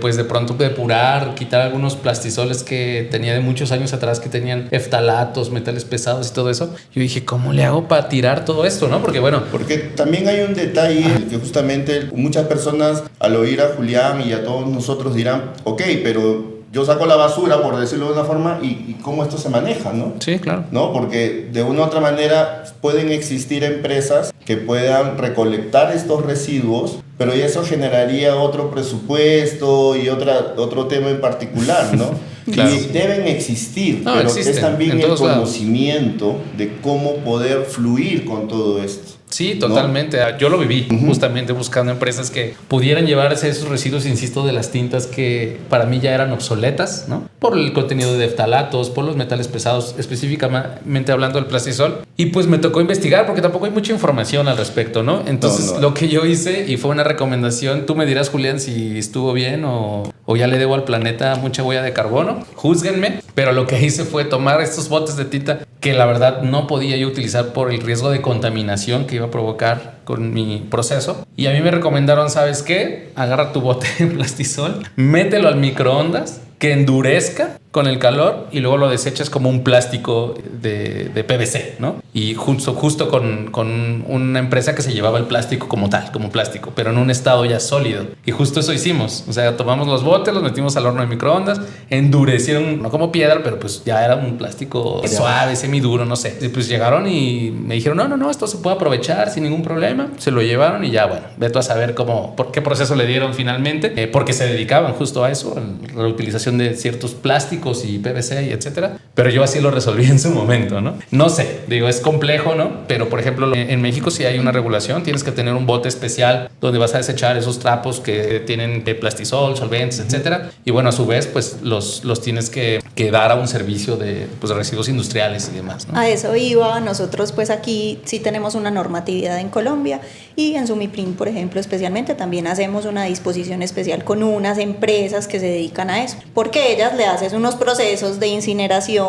pues de pronto depurar, quitar algunos plastisoles que tenía de muchos años atrás que tenían eftalatos, metales pesados y todo eso. Yo dije, ¿cómo le hago para tirar todo esto, no? Porque bueno... Porque también hay un detalle que justamente muchas personas al oír a Julián y a todos nosotros dirán, ok, pero yo saco la basura, por decirlo de una forma, y cómo esto se maneja, ¿no? Sí, claro. ¿No? Porque de una u otra manera pueden existir empresas que puedan recolectar estos residuos, pero eso generaría otro presupuesto y otro tema en particular, ¿no? Claro. Y deben existir, pero existen, es también el conocimiento de cómo poder fluir con todo esto. Sí, totalmente. ¿No? Yo lo viví justamente buscando empresas que pudieran llevarse esos residuos, insisto, de las tintas que para mí ya eran obsoletas, ¿no? Por el contenido de ftalatos, por los metales pesados, específicamente hablando del plastisol. Y pues me tocó investigar porque tampoco hay mucha información al respecto, ¿no? Entonces lo que yo hice, y fue una recomendación, tú me dirás, Julián, si estuvo bien o ya le debo al planeta mucha huella de carbono. Júzguenme, pero lo que hice fue tomar estos botes de tinta que la verdad no podía yo utilizar por el riesgo de contaminación que iba a provocar con mi proceso. Y a mí me recomendaron, ¿sabes qué? Agarra tu bote de plastisol, mételo al microondas, que endurezca con el calor y luego lo desechas como un plástico de PVC, ¿no? Y justo con una empresa que se llevaba el plástico como tal, como plástico, pero en un estado ya sólido. Y justo eso hicimos. O sea, tomamos los botes, los metimos al horno de microondas, endurecieron, no como piedra, pero pues ya era un plástico suave, semiduro, no sé. Y pues llegaron y me dijeron, no, esto se puede aprovechar sin ningún problema. Se lo llevaron y ya, bueno, vete a saber por qué proceso le dieron finalmente, porque se dedicaban justo a eso, a la reutilización de ciertos plásticos y PVC y etcétera, pero yo así lo resolví en su momento, ¿no? No sé, digo, es complejo, ¿no? Pero por ejemplo, en México sí hay una regulación, tienes que tener un bote especial donde vas a desechar esos trapos que tienen plastisol, solventes, etcétera, y bueno, a su vez, pues los tienes que dar a un servicio de residuos industriales y demás, ¿no? A eso iba. Nosotros pues aquí sí tenemos una normatividad en Colombia y en Sumiprim, por ejemplo, especialmente también hacemos una disposición especial con unas empresas que se dedican a eso, porque ellas le hacen unos procesos de incineración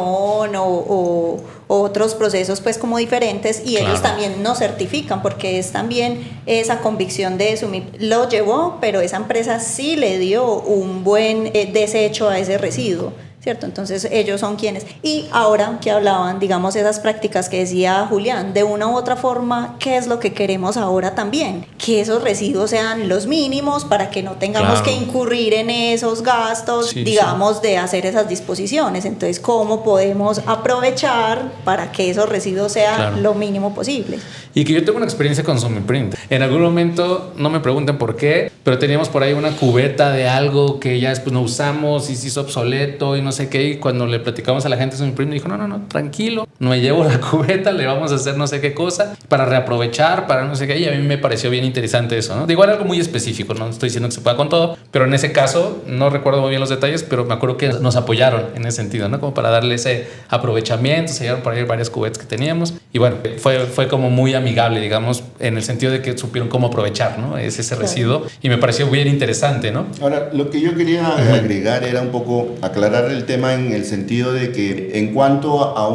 o otros procesos pues como diferentes y ellos también nos certifican, porque es también esa convicción de Sumiprim lo llevó, pero esa empresa sí le dio un buen desecho a ese residuo, ¿cierto? Entonces ellos son quienes. Y ahora que hablaban, digamos, esas prácticas que decía Julián, de una u otra forma, ¿qué es lo que queremos ahora también? Que esos residuos sean los mínimos para que no tengamos que incurrir en esos gastos, digamos, de hacer esas disposiciones. Entonces, ¿cómo podemos aprovechar para que esos residuos sean lo mínimo posible? Y que yo tengo una experiencia con Sumiprim. En algún momento, no me pregunten por qué, pero teníamos por ahí una cubeta de algo que ya después no usamos y se hizo obsoleto y no sé qué, y cuando le platicamos a la gente de Sumiprim, dijo, no, tranquilo, no me llevo la cubeta, le vamos a hacer no sé qué cosa para reaprovechar, para no sé qué, y a mí me pareció bien interesante eso, ¿no? Digo, era algo muy específico, no estoy diciendo que se pueda con todo, pero en ese caso, no recuerdo muy bien los detalles, pero me acuerdo que nos apoyaron en ese sentido, ¿no? Como para darle ese aprovechamiento, se llevaron por ahí varias cubetas que teníamos, y bueno, fue como muy amigable, digamos, en el sentido de que supieron cómo aprovechar, ¿no? ese residuo, y me pareció bien interesante, ¿no? Ahora, lo que yo quería agregar era un poco aclarar el tema en el sentido de que en cuanto a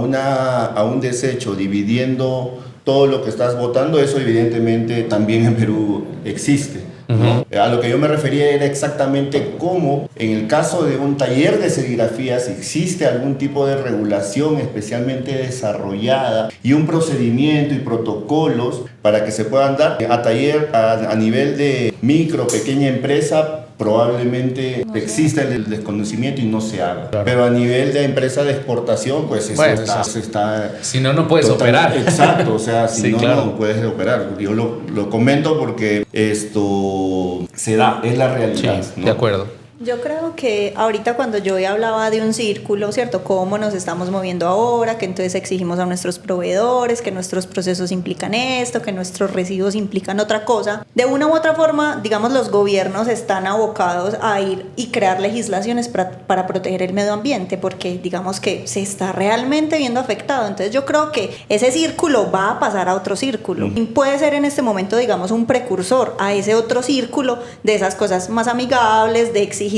un desecho, dividiendo todo lo que estás botando, eso evidentemente también en Perú existe, ¿no? A lo que yo me refería era exactamente cómo, en el caso de un taller de serigrafía, si existe algún tipo de regulación especialmente desarrollada y un procedimiento y protocolos para que se puedan dar a taller a nivel de micro, pequeña empresa. Probablemente exista el desconocimiento y no se haga. Pero a nivel de empresa de exportación, pues eso está si no puedes operar. Exacto, o sea, si no puedes operar. Yo lo comento porque esto se da, es la realidad. Sí, ¿no? De acuerdo. Yo creo que ahorita cuando yo hablaba de un círculo, ¿cierto? Cómo nos estamos moviendo ahora, que entonces exigimos a nuestros proveedores, que nuestros procesos implican esto, que nuestros residuos implican otra cosa. De una u otra forma, digamos, los gobiernos están abocados a ir y crear legislaciones para proteger el medio ambiente, porque digamos que se está realmente viendo afectado. Entonces yo creo que ese círculo va a pasar a otro círculo. Y puede ser en este momento, digamos, un precursor a ese otro círculo de esas cosas más amigables, de exigirle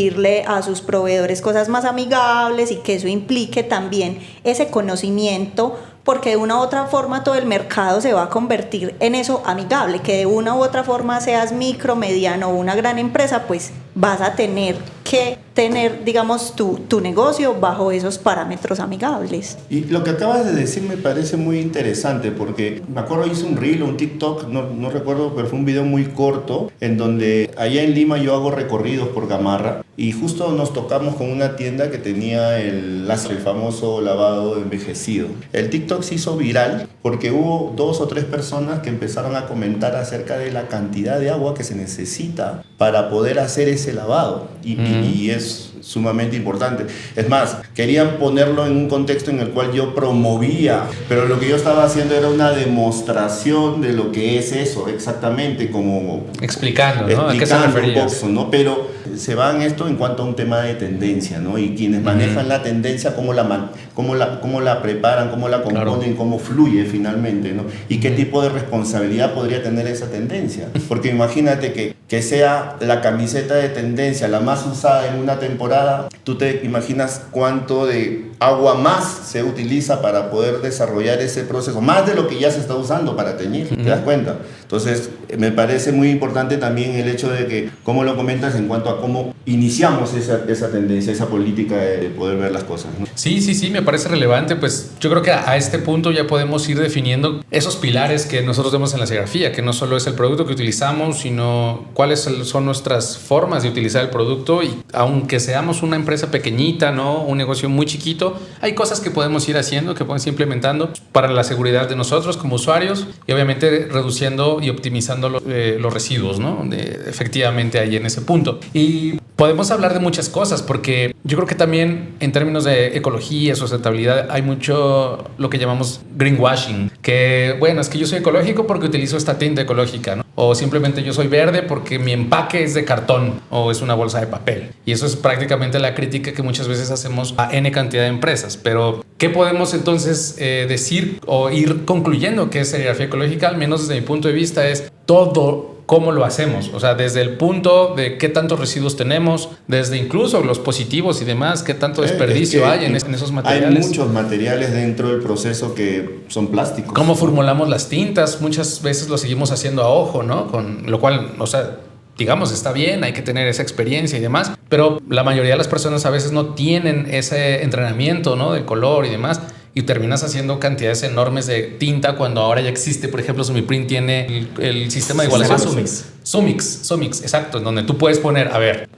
a sus proveedores cosas más amigables y que eso implique también ese conocimiento, porque de una u otra forma todo el mercado se va a convertir en eso amigable, que de una u otra forma seas micro, mediano o una gran empresa, pues vas a tener que tener, digamos, tu negocio bajo esos parámetros amigables. Y lo que acabas de decir me parece muy interesante porque me acuerdo hice un reel o un TikTok, no recuerdo, pero fue un video muy corto en donde allá en Lima yo hago recorridos por Gamarra y justo nos tocamos con una tienda que tenía el famoso lavado envejecido. El TikTok se hizo viral porque hubo 2 o 3 personas que empezaron a comentar acerca de la cantidad de agua que se necesita para poder hacer ese lavado y es es sumamente importante. Es más, querían ponerlo en un contexto en el cual yo promovía, pero lo que yo estaba haciendo era una demostración de lo que es eso, exactamente, como explicando, ¿no? ¿A qué se explicando refería? un poco, ¿no? Pero se va en esto en cuanto a un tema de tendencia, ¿no? Y quienes manejan la tendencia, cómo la preparan, cómo la componen, Claro. cómo fluye finalmente, ¿no? Y qué tipo de responsabilidad podría tener esa tendencia. Porque imagínate que sea la camiseta de tendencia la más usada en una temporada, tú te imaginas cuánto de agua más se utiliza para poder desarrollar ese proceso, más de lo que ya se está usando para teñir, ¿te das cuenta? Entonces, me parece muy importante también el hecho de que, como lo comentas en cuanto a cómo iniciamos esa tendencia, esa política de poder ver las cosas, ¿no? Sí, me parece relevante. Pues yo creo que a este punto ya podemos ir definiendo esos pilares que nosotros vemos en la serigrafía, que no solo es el producto que utilizamos, sino cuáles son nuestras formas de utilizar el producto. Y aunque seamos una empresa pequeñita, ¿no? Un negocio muy chiquito, hay cosas que podemos ir haciendo, que podemos ir implementando para la seguridad de nosotros como usuarios y obviamente reduciendo y optimizando los residuos, ¿no? Efectivamente ahí en ese punto. Y podemos hablar de muchas cosas porque yo creo que también en términos de ecología, sustentabilidad, hay mucho lo que llamamos greenwashing, que bueno, es que yo soy ecológico porque utilizo esta tinta ecológica, ¿no? O simplemente yo soy verde porque mi empaque es de cartón o es una bolsa de papel. Y eso es prácticamente la crítica que muchas veces hacemos a N cantidad de empresas. Pero, ¿qué podemos entonces decir o ir concluyendo que es serigrafía ecológica? Al menos desde mi punto de vista es todo cómo lo hacemos, o sea, desde el punto de qué tantos residuos tenemos, desde incluso los positivos y demás, qué tanto desperdicio hay en esos materiales. Hay muchos materiales dentro del proceso que son plásticos. Cómo formulamos las tintas, muchas veces lo seguimos haciendo a ojo, ¿no? Con lo cual, o sea, digamos, está bien, hay que tener esa experiencia y demás, pero la mayoría de las personas a veces no tienen ese entrenamiento, ¿no? Del color y demás. Y terminas haciendo cantidades enormes de tinta cuando ahora ya existe, por ejemplo, Sumiprint tiene el sistema de igualación. Sumix, exacto, en donde tú puedes poner, a ver,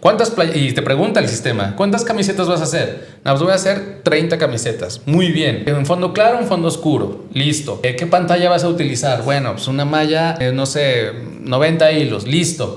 y te pregunta el sistema, ¿cuántas camisetas vas a hacer? No, pues voy a hacer 30 camisetas. Muy bien. ¿Un fondo claro o un fondo oscuro? Listo. ¿Qué pantalla vas a utilizar? Bueno, pues una malla, no sé, 90 hilos. Listo.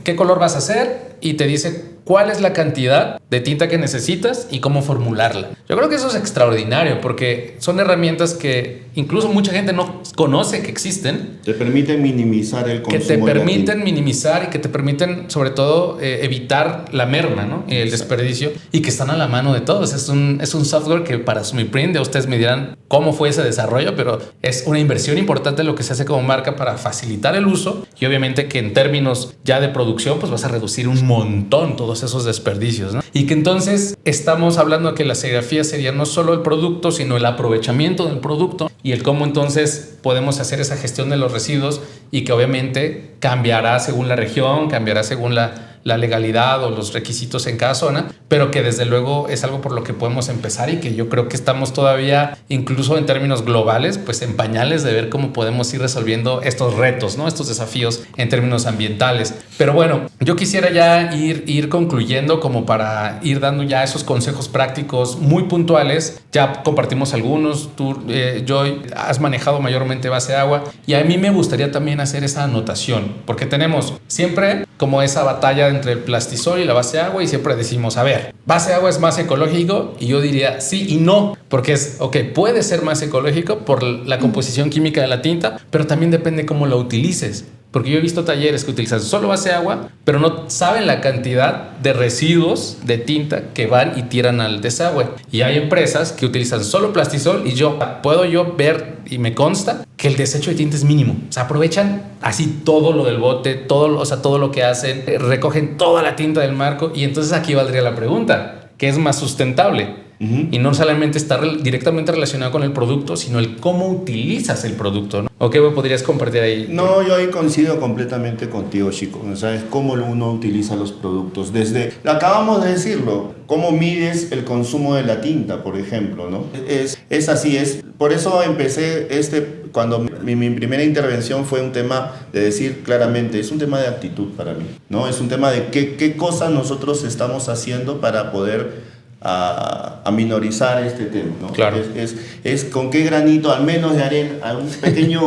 ¿Qué color vas a hacer? Y te dice cuál es la cantidad de tinta que necesitas y cómo formularla. Yo creo que eso es extraordinario porque son herramientas que incluso mucha gente no conoce que existen. Te permiten minimizar el consumo. Que te permiten minimizar y que te permiten, sobre todo, evitar la merma, ¿no? Y el desperdicio, y que están a la mano de todos. Es un software que para Sumiprint, ustedes me dirán cómo fue ese desarrollo, pero es una inversión importante lo que se hace como marca para facilitar el uso y obviamente que en términos ya de producción, pues vas a reducir un montón todos esos desperdicios, ¿no? Y que entonces estamos hablando de que la serigrafía sería no solo el producto, sino el aprovechamiento del producto y el cómo entonces podemos hacer esa gestión de los residuos y que obviamente cambiará según la región, cambiará según la legalidad o los requisitos en cada zona, pero que desde luego es algo por lo que podemos empezar y que yo creo que estamos todavía, incluso en términos globales, pues en pañales de ver cómo podemos ir resolviendo estos retos, ¿no? Estos desafíos en términos ambientales. Pero bueno, yo quisiera ya ir concluyendo como para ir dando ya esos consejos prácticos muy puntuales. Ya compartimos algunos, tú, Joy, has manejado mayormente base agua y a mí me gustaría también hacer esa anotación, porque tenemos siempre como esa batalla entre el plastisol y la base agua y siempre decimos, a ver, base agua es más ecológico y yo diría sí y no, porque puede ser más ecológico por la composición química de la tinta, pero también depende cómo lo utilices. Porque yo he visto talleres que utilizan solo base agua, pero no saben la cantidad de residuos de tinta que van y tiran al desagüe. Y hay empresas que utilizan solo plastisol y puedo ver y me consta que el desecho de tinta es mínimo. O sea, aprovechan así todo lo del bote, todo lo que hacen, recogen toda la tinta del marco y entonces aquí valdría la pregunta, ¿qué es más sustentable? Y no solamente está directamente relacionado con el producto, sino el cómo utilizas el producto, ¿no? ¿O qué me podrías compartir ahí? No, yo ahí coincido completamente contigo, chico. O sea, es cómo uno utiliza los productos. Acabamos de decirlo, cómo mides el consumo de la tinta, por ejemplo, ¿no? Es así, por eso empecé cuando mi primera intervención fue un tema de decir claramente, es un tema de actitud para mí, ¿no? Es un tema de qué cosas nosotros estamos haciendo para poder a minorizar este tema, ¿no? Claro. Es con qué granito, al menos de arena, a un pequeño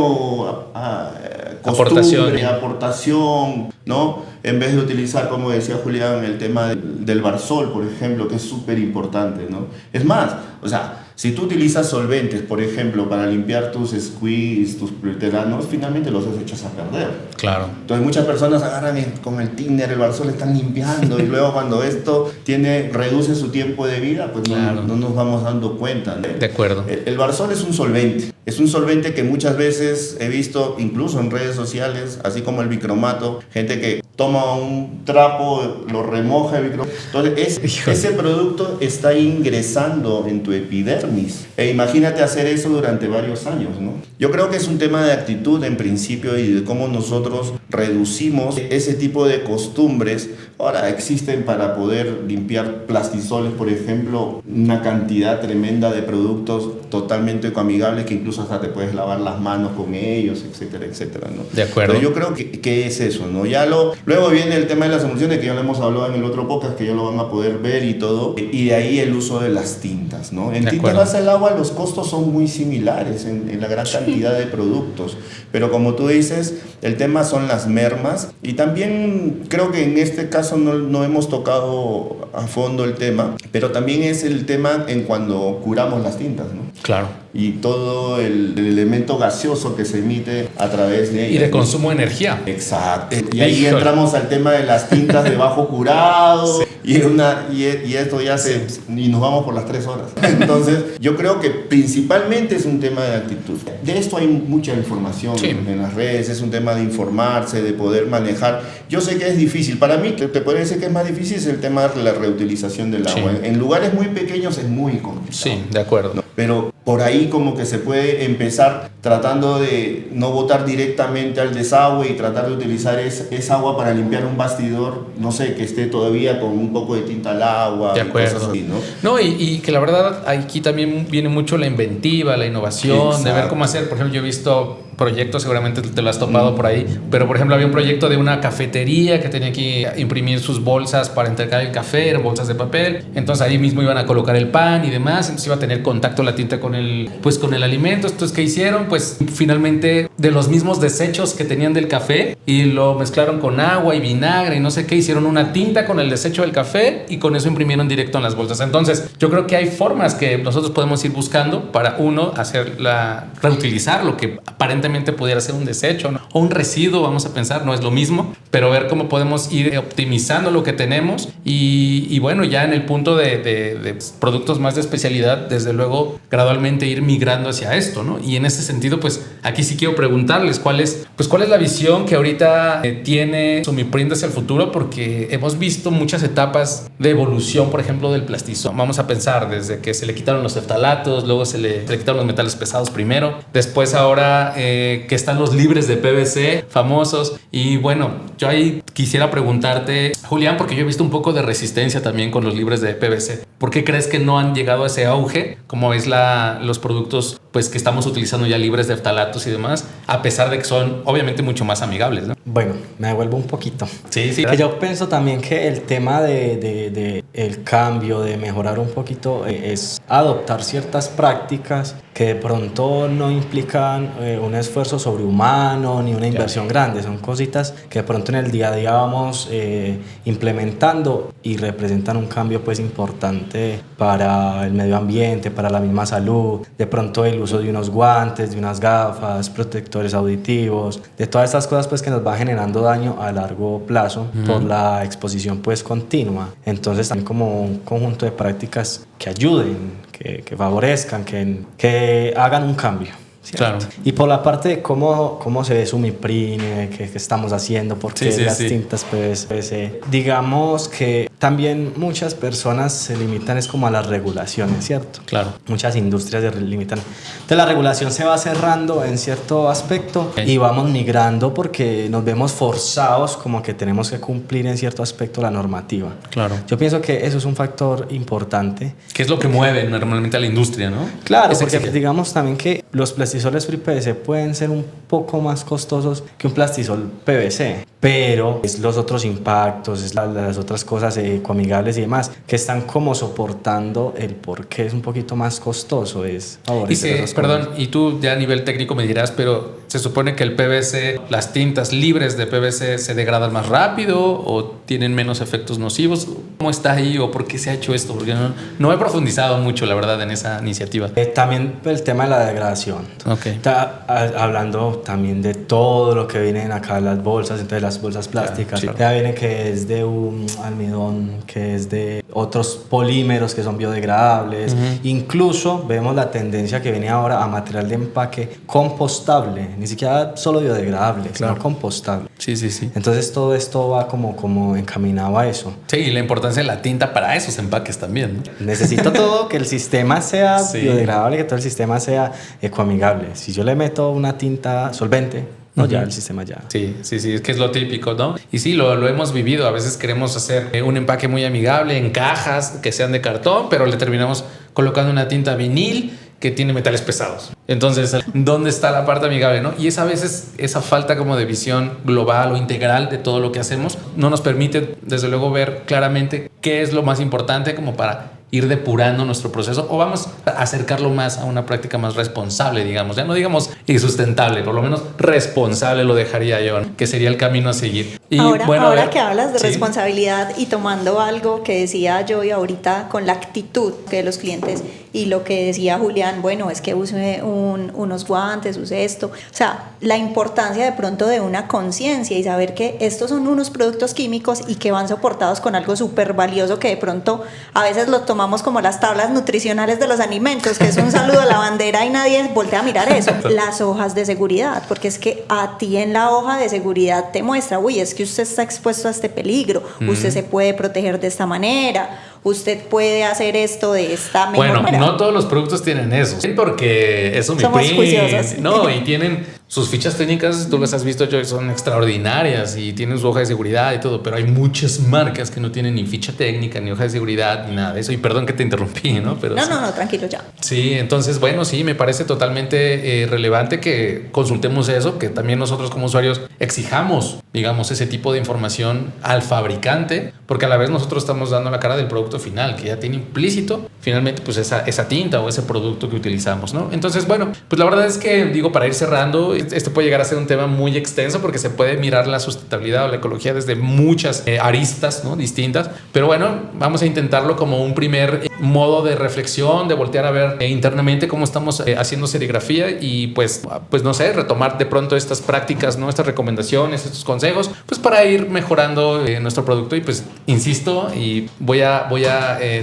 aportación, ¿no? En vez de utilizar, como decía Julián, el tema del Barsol, por ejemplo, que es súper importante, ¿no? Es más, o sea, si tú utilizas solventes, por ejemplo, para limpiar tus squeeze, tus politeranos, finalmente los has hecho a perder. Claro. Entonces muchas personas agarran con el thinner, el Barsol, están limpiando y luego cuando esto reduce su tiempo de vida, pues claro, no nos vamos dando cuenta, ¿no? De acuerdo. El Barsol es un solvente que muchas veces he visto incluso en redes sociales, así como el bicromato, gente que toma un trapo, lo remoja el bicromato. Entonces ese producto está ingresando en tu epidermis. E imagínate hacer eso durante varios años, ¿no? Yo creo que es un tema de actitud en principio y de cómo nosotros reducimos ese tipo de costumbres. Ahora existen para poder limpiar plastisoles, por ejemplo, una cantidad tremenda de productos totalmente ecoamigables que incluso hasta te puedes lavar las manos con ellos, etcétera, etcétera, ¿no? De acuerdo. Pero yo creo que es eso, ¿no? Luego viene el tema de las emulsiones, que ya lo hemos hablado en el otro podcast, que ya lo van a poder ver y todo, y de ahí el uso de las tintas, ¿no? En tinta base al agua los costos son muy similares en la gran cantidad de productos, pero como tú dices, el tema son las mermas, y también creo que en este caso no hemos tocado a fondo el tema, pero también es el tema en cuando curamos las tintas, ¿no? Claro. Y todo el elemento gaseoso que se emite a través de ella. Y de consumo de energía. Exacto. Y ahí entramos al tema de las tintas de bajo curado. Sí. Y esto ya y nos vamos por las 3 horas. Entonces, yo creo que principalmente es un tema de actitud. De esto hay mucha información en las redes, es un tema de informarse, de poder manejar. Yo sé que es difícil. Para mí, te podría decir que es más difícil es el tema de la reutilización del agua. En lugares muy pequeños es muy complicado. Sí, de acuerdo. ¿No? Pero por ahí como que se puede empezar tratando de no botar directamente al desagüe y tratar de utilizar esa agua para limpiar un bastidor, no sé, que esté todavía con un poco de tinta al agua. De acuerdo. Cosas así, ¿no? No, y que la verdad aquí también viene mucho la inventiva, la innovación, exacto, de ver cómo hacer. Por ejemplo, yo he visto proyectos, seguramente te lo has topado por ahí, pero por ejemplo había un proyecto de una cafetería que tenía que imprimir sus bolsas para entregar el café, eran bolsas de papel, entonces ahí mismo iban a colocar el pan y demás, entonces iba a tener contacto la tinta con el alimento. Entonces, ¿qué hicieron? Pues finalmente de los mismos desechos que tenían del café y lo mezclaron con agua y vinagre y no sé qué, hicieron una tinta con el desecho del café y con eso imprimieron directo en las bolsas. Entonces yo creo que hay formas que nosotros podemos ir buscando para reutilizar lo que aparentemente pudiera ser un desecho, ¿no? O un residuo, vamos a pensar, no es lo mismo, pero ver cómo podemos ir optimizando lo que tenemos y bueno, ya en el punto de productos más de especialidad, desde luego gradualmente ir migrando hacia esto, ¿no? Y en ese sentido, pues aquí sí quiero preguntarles cuál es la visión que ahorita tiene Sumiprint hacia el futuro, porque hemos visto muchas etapas de evolución, por ejemplo, del plastisol. Vamos a pensar desde que se le quitaron los eftalatos, luego se le quitaron los metales pesados primero, después ahora que están los libres de PVC famosos. Y bueno, yo ahí quisiera preguntarte, Julián, porque yo he visto un poco de resistencia también con los libres de PVC. ¿Por qué crees que no han llegado a ese auge como es los productos pues que estamos utilizando ya libres de eftalatos y demás, a pesar de que son obviamente mucho más amigables, ¿no? Bueno, me devuelvo un poquito. Sí. Que yo pienso también que el tema de el cambio, de mejorar un poquito, es adoptar ciertas prácticas que de pronto no implican un esfuerzo sobrehumano ni una inversión grande. Son cositas que de pronto en el día a día vamos implementando y representan un cambio pues importante para el medio ambiente, para la misma salud. De pronto el uso de unos guantes, de unas gafas, protectores auditivos, de todas estas cosas pues que nos va generando daño a largo plazo por la exposición pues continua. Entonces también como un conjunto de prácticas que ayuden, que favorezcan, que hagan un cambio. ¿Cierto? Claro. Y por la parte de cómo se ve Sumiprint, qué estamos haciendo, por qué las tintas PVC, digamos que también muchas personas se limitan es como a las regulaciones, ¿cierto? Claro. Muchas industrias se limitan. Entonces la regulación se va cerrando en cierto aspecto y vamos migrando porque nos vemos forzados como que tenemos que cumplir en cierto aspecto la normativa. Claro. Yo pienso que eso es un factor importante. ¿Qué es lo que mueve normalmente a la industria, no? Claro, porque digamos también que los plastisoles free PVC pueden ser un poco más costosos que un plastisol PVC, pero es los otros impactos, es las otras cosas ecoamigables y demás que están como soportando el por qué es un poquito más costoso, es favorecer esas perdón, cosas. y tú ya a nivel técnico me dirás, pero ¿se supone que el PVC, las tintas libres de PVC se degradan más rápido o tienen menos efectos nocivos? ¿Cómo está ahí o por qué se ha hecho esto? Porque no he profundizado mucho, la verdad, en esa iniciativa. También el tema de la degradación. Okay. Hablando también de todo lo que vienen acá, las bolsas, entonces las bolsas plásticas. Claro. Ya viene que es de un almidón, que es de otros polímeros que son biodegradables. Incluso vemos la tendencia que viene ahora a material de empaque compostable, ni siquiera solo biodegradable, sino compostable. Sí. Entonces todo esto va como encaminado a eso. Sí, y la importancia de la tinta para esos empaques también, ¿no? Necesito todo, que el sistema sea biodegradable, que todo el sistema sea ecoamigable. Si yo le meto una tinta solvente, no, ya el sistema ya. Sí, es que es lo típico, ¿no? Y sí, lo hemos vivido. A veces queremos hacer un empaque muy amigable en cajas que sean de cartón, pero le terminamos colocando una tinta vinil que tiene metales pesados. Entonces, ¿dónde está la parte amigable, no? Y a veces esa falta como de visión global o integral de todo lo que hacemos no nos permite, desde luego, ver claramente qué es lo más importante como para ir depurando nuestro proceso o vamos a acercarlo más a una práctica más responsable, digamos. Ya no digamos insustentable, por lo menos responsable lo dejaría yo, ¿no? Que sería el camino a seguir. Y ahora que hablas de responsabilidad y tomando algo que decía yo y ahorita con la actitud de los clientes y lo que decía Julián, bueno, es que use unos guantes, use esto. O sea, la importancia de pronto de una conciencia y saber que estos son unos productos químicos y que van soportados con algo súper valioso que de pronto a veces lo tomamos como las tablas nutricionales de los alimentos, que es un saludo a la bandera y nadie voltea a mirar eso. Las hojas de seguridad, porque es que a ti en la hoja de seguridad te muestra, uy, es que usted está expuesto a este peligro, usted se puede proteger de esta manera, usted puede hacer esto de esta mejor manera. No todos los productos tienen eso, porque eso somos juiciosos. No, y tienen sus fichas técnicas, tú las has visto, Joy, son extraordinarias y tienen su hoja de seguridad y todo, pero hay muchas marcas que no tienen ni ficha técnica, ni hoja de seguridad, ni nada de eso. Y perdón que te interrumpí, ¿no? Pero no, tranquilo ya. Sí, entonces, bueno, sí, me parece totalmente relevante que consultemos eso, que también nosotros como usuarios exijamos, digamos, ese tipo de información al fabricante, porque a la vez nosotros estamos dando la cara del producto final, que ya tiene implícito finalmente pues esa tinta o ese producto que utilizamos, ¿no? Entonces, bueno, pues la verdad es que, digo, para ir cerrando, este puede llegar a ser un tema muy extenso porque se puede mirar la sustentabilidad o la ecología desde muchas aristas, ¿no? Distintas, pero bueno, vamos a intentarlo como un primer modo de reflexión, de voltear a ver internamente cómo estamos haciendo serigrafía y pues no sé, retomar de pronto estas prácticas, ¿no? Estas recomendaciones, estos consejos, pues para ir mejorando nuestro producto y pues insisto y voy a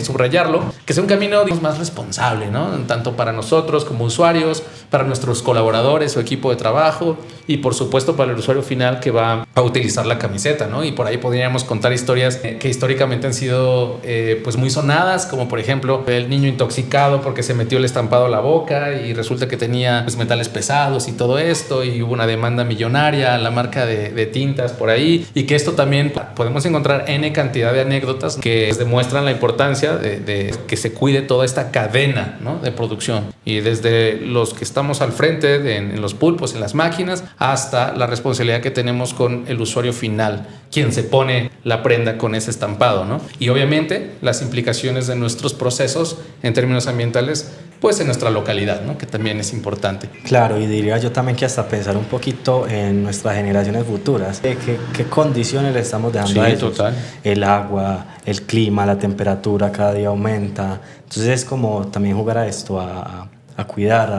subrayarlo, que sea un camino, digamos, más responsable, ¿no? Tanto para nosotros como usuarios, para nuestros colaboradores o equipo de trabajo y por supuesto para el usuario final que va a utilizar la camiseta, ¿no? Y por ahí podríamos contar historias que históricamente han sido pues muy sonadas, como por ejemplo el niño intoxicado porque se metió el estampado a la boca y resulta que tenía pues metales pesados y todo esto y hubo una demanda millonaria a la marca de tintas por ahí y que esto también podemos encontrar N cantidad de anécdotas que demuestran la importancia de que se cuide toda esta cadena, ¿no? De producción y desde los que estamos al frente en los pulpos, en las máquinas, hasta la responsabilidad que tenemos con el usuario final, quien se pone la prenda con ese estampado, ¿no? Y obviamente las implicaciones de nuestros procesos en términos ambientales, pues en nuestra localidad, ¿no? Que también es importante. Claro, y diría yo también que hasta pensar un poquito en nuestras generaciones futuras, qué condiciones le estamos dejando a ellos. Total. El agua, el clima, la temperatura cada día aumenta, entonces es como también jugar a esto, a cuidar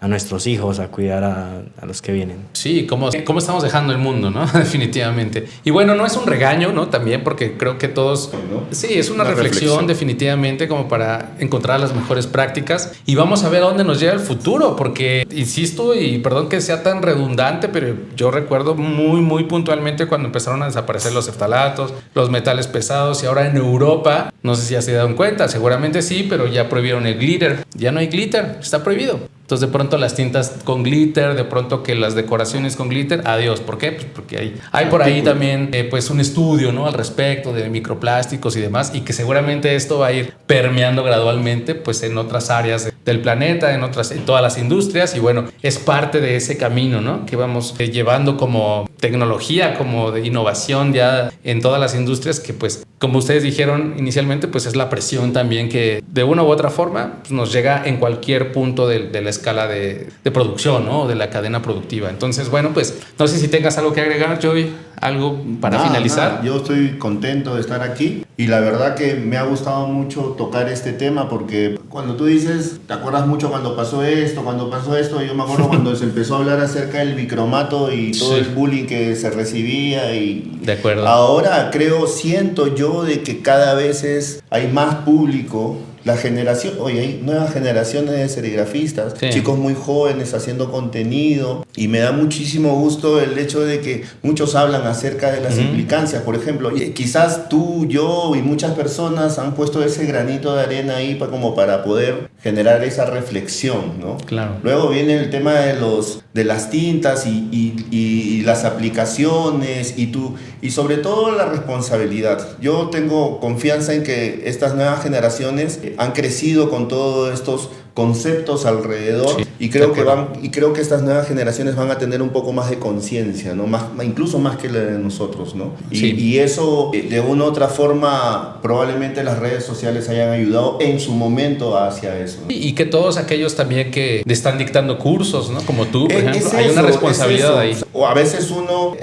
a nuestros hijos, a cuidar a los que vienen. Sí, ¿cómo estamos dejando el mundo, ¿no? Definitivamente. Y bueno, no es un regaño, ¿no? También porque creo que todos... Sí, es una reflexión definitivamente como para encontrar las mejores prácticas y vamos a ver a dónde nos lleva el futuro, porque, insisto, y perdón que sea tan redundante, pero yo recuerdo muy, muy puntualmente cuando empezaron a desaparecer los phtalatos, los metales pesados y ahora en Europa, no sé si ya se dieron cuenta, seguramente sí, pero ya prohibieron el glitter. Ya no hay glitter, está prohibido. Entonces de pronto las tintas con glitter, de pronto que las decoraciones con glitter, adiós. ¿Por qué? Pues porque hay por ahí también pues un estudio, ¿no? Al respecto de microplásticos y demás y que seguramente esto va a ir permeando gradualmente pues en otras áreas del planeta, en todas las industrias y bueno, es parte de ese camino, ¿no? Que vamos llevando como tecnología, como de innovación ya en todas las industrias, que pues, como ustedes dijeron inicialmente, pues es la presión también que de una u otra forma pues, nos llega en cualquier punto de la escala de producción, ¿no? De la cadena productiva. Entonces, bueno, pues no sé si tengas algo que agregar, Joey, algo para finalizar. Yo estoy contento de estar aquí y la verdad que me ha gustado mucho tocar este tema porque cuando tú dices, te acuerdas mucho cuando pasó esto, yo me acuerdo cuando se empezó a hablar acerca del bicromato y todo el bullying que se recibía y de acuerdo. Ahora siento yo de que cada vez hay más público. Hay nuevas generaciones de serigrafistas, chicos muy jóvenes haciendo contenido y me da muchísimo gusto el hecho de que muchos hablan acerca de las implicancias. Por ejemplo, quizás tú, yo y muchas personas han puesto ese granito de arena ahí como para poder generar esa reflexión, ¿no? Claro. Luego viene el tema de las tintas y las aplicaciones y sobre todo la responsabilidad. Yo tengo confianza en que estas nuevas generaciones han crecido con todos estos conceptos alrededor y creo que estas nuevas generaciones van a tener un poco más de conciencia, ¿no? Incluso más que la de nosotros, ¿no? Y eso de una u otra forma probablemente las redes sociales hayan ayudado en su momento hacia eso, ¿no? Y que todos aquellos también que le están dictando cursos, ¿no? Como tú, por ejemplo, hay una responsabilidad ahí. O a veces uno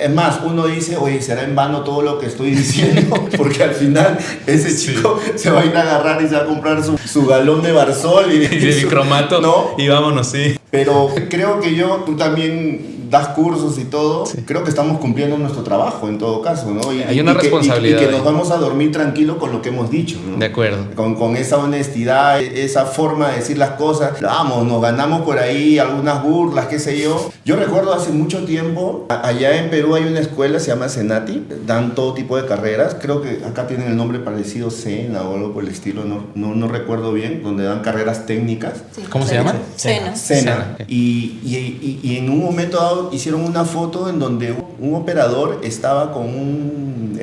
dice, oye, será en vano todo lo que estoy diciendo, porque al final ese chico se va a ir a agarrar y se va a comprar su galón de Barsol y de bicromato, ¿no? Y vámonos, sí. Pero creo que tú también das cursos y todo, creo que estamos cumpliendo nuestro trabajo en todo caso, ¿no? Hay una responsabilidad. Y que nos vamos a dormir tranquilos con lo que hemos dicho, ¿no? De acuerdo. Con esa honestidad, esa forma de decir las cosas. Vamos, nos ganamos por ahí algunas burlas, qué sé yo. Yo recuerdo hace mucho tiempo, allá en Perú hay una escuela, se llama Senati, dan todo tipo de carreras, creo que acá tienen el nombre parecido, Sena o algo por el estilo, no recuerdo bien, donde dan carreras técnicas. Sí. ¿Cómo se llama? Sena. Y en un momento dado hicieron una foto en donde un operador estaba con un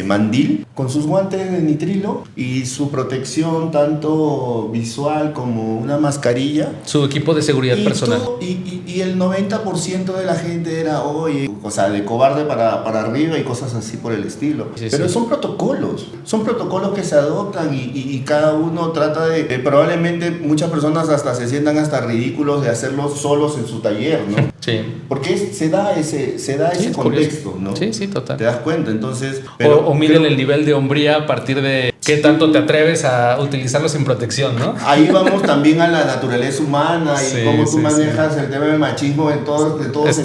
mandil, con sus guantes de nitrilo y su protección tanto visual como una mascarilla. Su equipo de seguridad personal. Y el 90% de la gente era, oye, o sea, de cobarde para arriba y cosas así por el estilo. Pero son protocolos que se adoptan y cada uno trata de, probablemente muchas personas hasta se sientan hasta ridículos de hacerlo solos en su taller, ¿no? Sí. Porque se da ese contexto, ¿no? Sí, total. Te das cuenta, entonces... O miden el nivel de hombría a partir de qué tanto te atreves a utilizarlo sin protección, ¿no? Ahí vamos también a la naturaleza humana y cómo tú manejas el tema del machismo de todo sentido. Es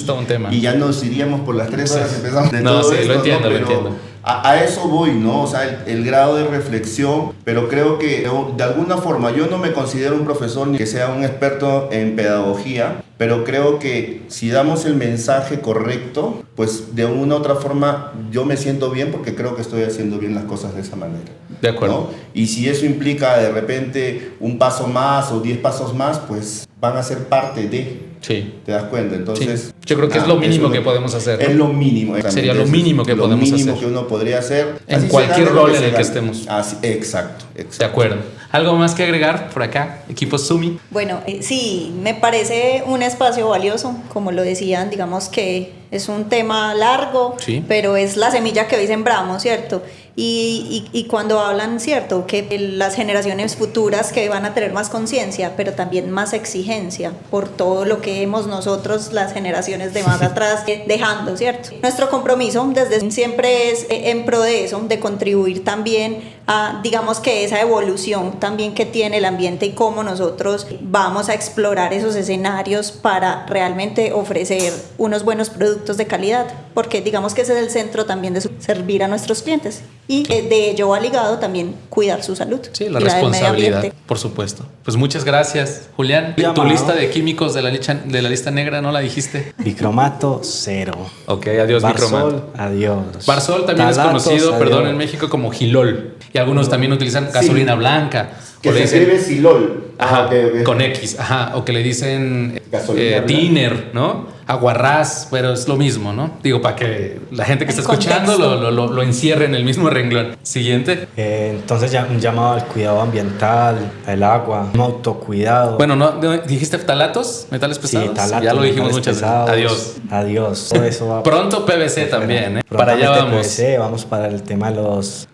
todo un tema. Y ya nos iríamos por las 3 horas empezamos de todo esto, lo entiendo. A eso voy, ¿no? O sea, el grado de reflexión, pero creo que de alguna forma yo no me considero un profesor ni que sea un experto en pedagogía, pero creo que si damos el mensaje correcto, pues de una u otra forma yo me siento bien porque creo que estoy haciendo bien las cosas de esa manera. De acuerdo. ¿No? Y si eso implica de repente un paso más o 10 pasos más, pues van a ser parte de... Sí. ¿Te das cuenta? Entonces... Sí. Yo creo que es lo mínimo que podemos hacer, ¿no? Es lo mínimo. Sería lo mínimo que podemos hacer. Lo mínimo que uno podría hacer. En cualquier rol en el que estemos. Así, exacto. De acuerdo. ¿Algo más que agregar por acá, equipo Sumi? Bueno, sí, me parece un espacio valioso, como lo decían, digamos que es un tema largo, pero es la semilla que hoy sembramos, ¿cierto? Y cuando hablan, ¿cierto? Que las generaciones futuras que van a tener más conciencia, pero también más exigencia por todo lo que hemos nosotros, las generaciones de más atrás, dejando, ¿cierto? Nuestro compromiso desde siempre es en pro de eso, de contribuir también a, digamos que esa evolución también que tiene el ambiente y cómo nosotros vamos a explorar esos escenarios para realmente ofrecer unos buenos productos de calidad, porque digamos que ese es el centro también de servir a nuestros clientes y de ello va ligado también cuidar su salud. Sí, la responsabilidad, por supuesto. Pues muchas gracias, Julián. Tu lista de químicos de la lista negra, ¿no la dijiste? Bicromato 0. Ok, adiós Barsol, bicromato. Adiós. Barsol también Talatos, es conocido, adiós. En México como Gilol. Y algunos también utilizan gasolina blanca. Que se escribe Silol. Ajá, con X. Ajá, o que le dicen gasolina Tiner, ¿no? aguarrás, pero es lo mismo, ¿no? Digo, para que la gente que El está escuchando contexto. lo encierre en el mismo renglón. Siguiente. Entonces ya un llamado al cuidado ambiental, al agua, un autocuidado. Bueno, ¿no dijiste ftalatos, metales sí, pesados? talatos, Ya lo dijimos metales muchas pesados. veces. Adiós. Todo eso va. Pronto PVC también, ¿eh? Para allá Prontamente vamos. PVC, vamos para el tema de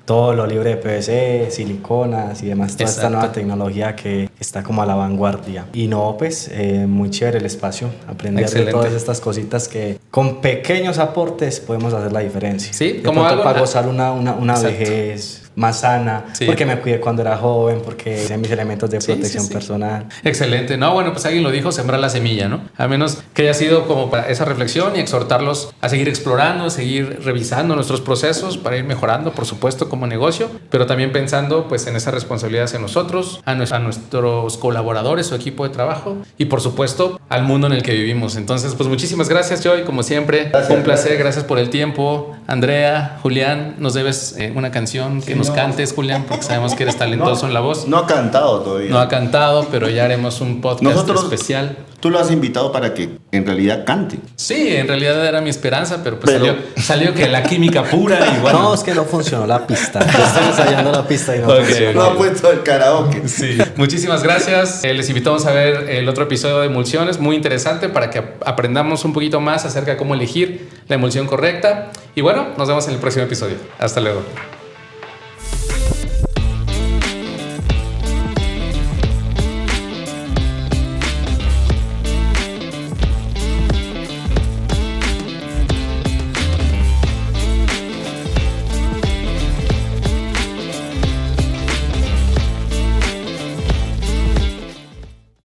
todo lo libre de PVC, siliconas y demás, toda esta Exacto. nueva tecnología que está como a la vanguardia. Y no, pues muy chévere el espacio, aprender Excelente. de todas estas cositas que con pequeños aportes podemos hacer la diferencia. Sí, De como pronto algo- para gozar una Exacto. vejez más sana, Sí. porque me cuidé cuando era joven, porque hice mis elementos de Sí, protección sí, sí. personal. Excelente. No, bueno, pues alguien lo dijo, sembrar la semilla, ¿no? A menos que haya sido como para esa reflexión y exhortarlos a seguir explorando, a seguir revisando nuestros procesos para ir mejorando, por supuesto, como negocio, pero también pensando pues en esa responsabilidad hacia nosotros, a nuestros colaboradores o equipo de trabajo y por supuesto al mundo en el que vivimos. Entonces, pues muchísimas gracias, Joy, como siempre. Gracias, Fue un placer, gracias. gracias por el tiempo. Andrea, Julián, nos debes una canción que nos cantes, Julián, porque sabemos que eres talentoso en la voz. No ha cantado todavía. No ha cantado, pero ya haremos un podcast Nosotros- especial. Tú lo has invitado para que en realidad cante. Sí, en realidad era mi esperanza, pero pues Pero- salió que la química pura y bueno. No, es que no funcionó la pista. Yo estoy ensayando la pista y no Ok, funcionó. No ha puesto el karaoke. Sí. Muchísimas gracias. Les invitamos a ver el otro episodio de emulsiones, muy interesante para que aprendamos un poquito más acerca de cómo elegir la emulsión correcta. Y bueno, nos vemos en el próximo episodio. Hasta luego.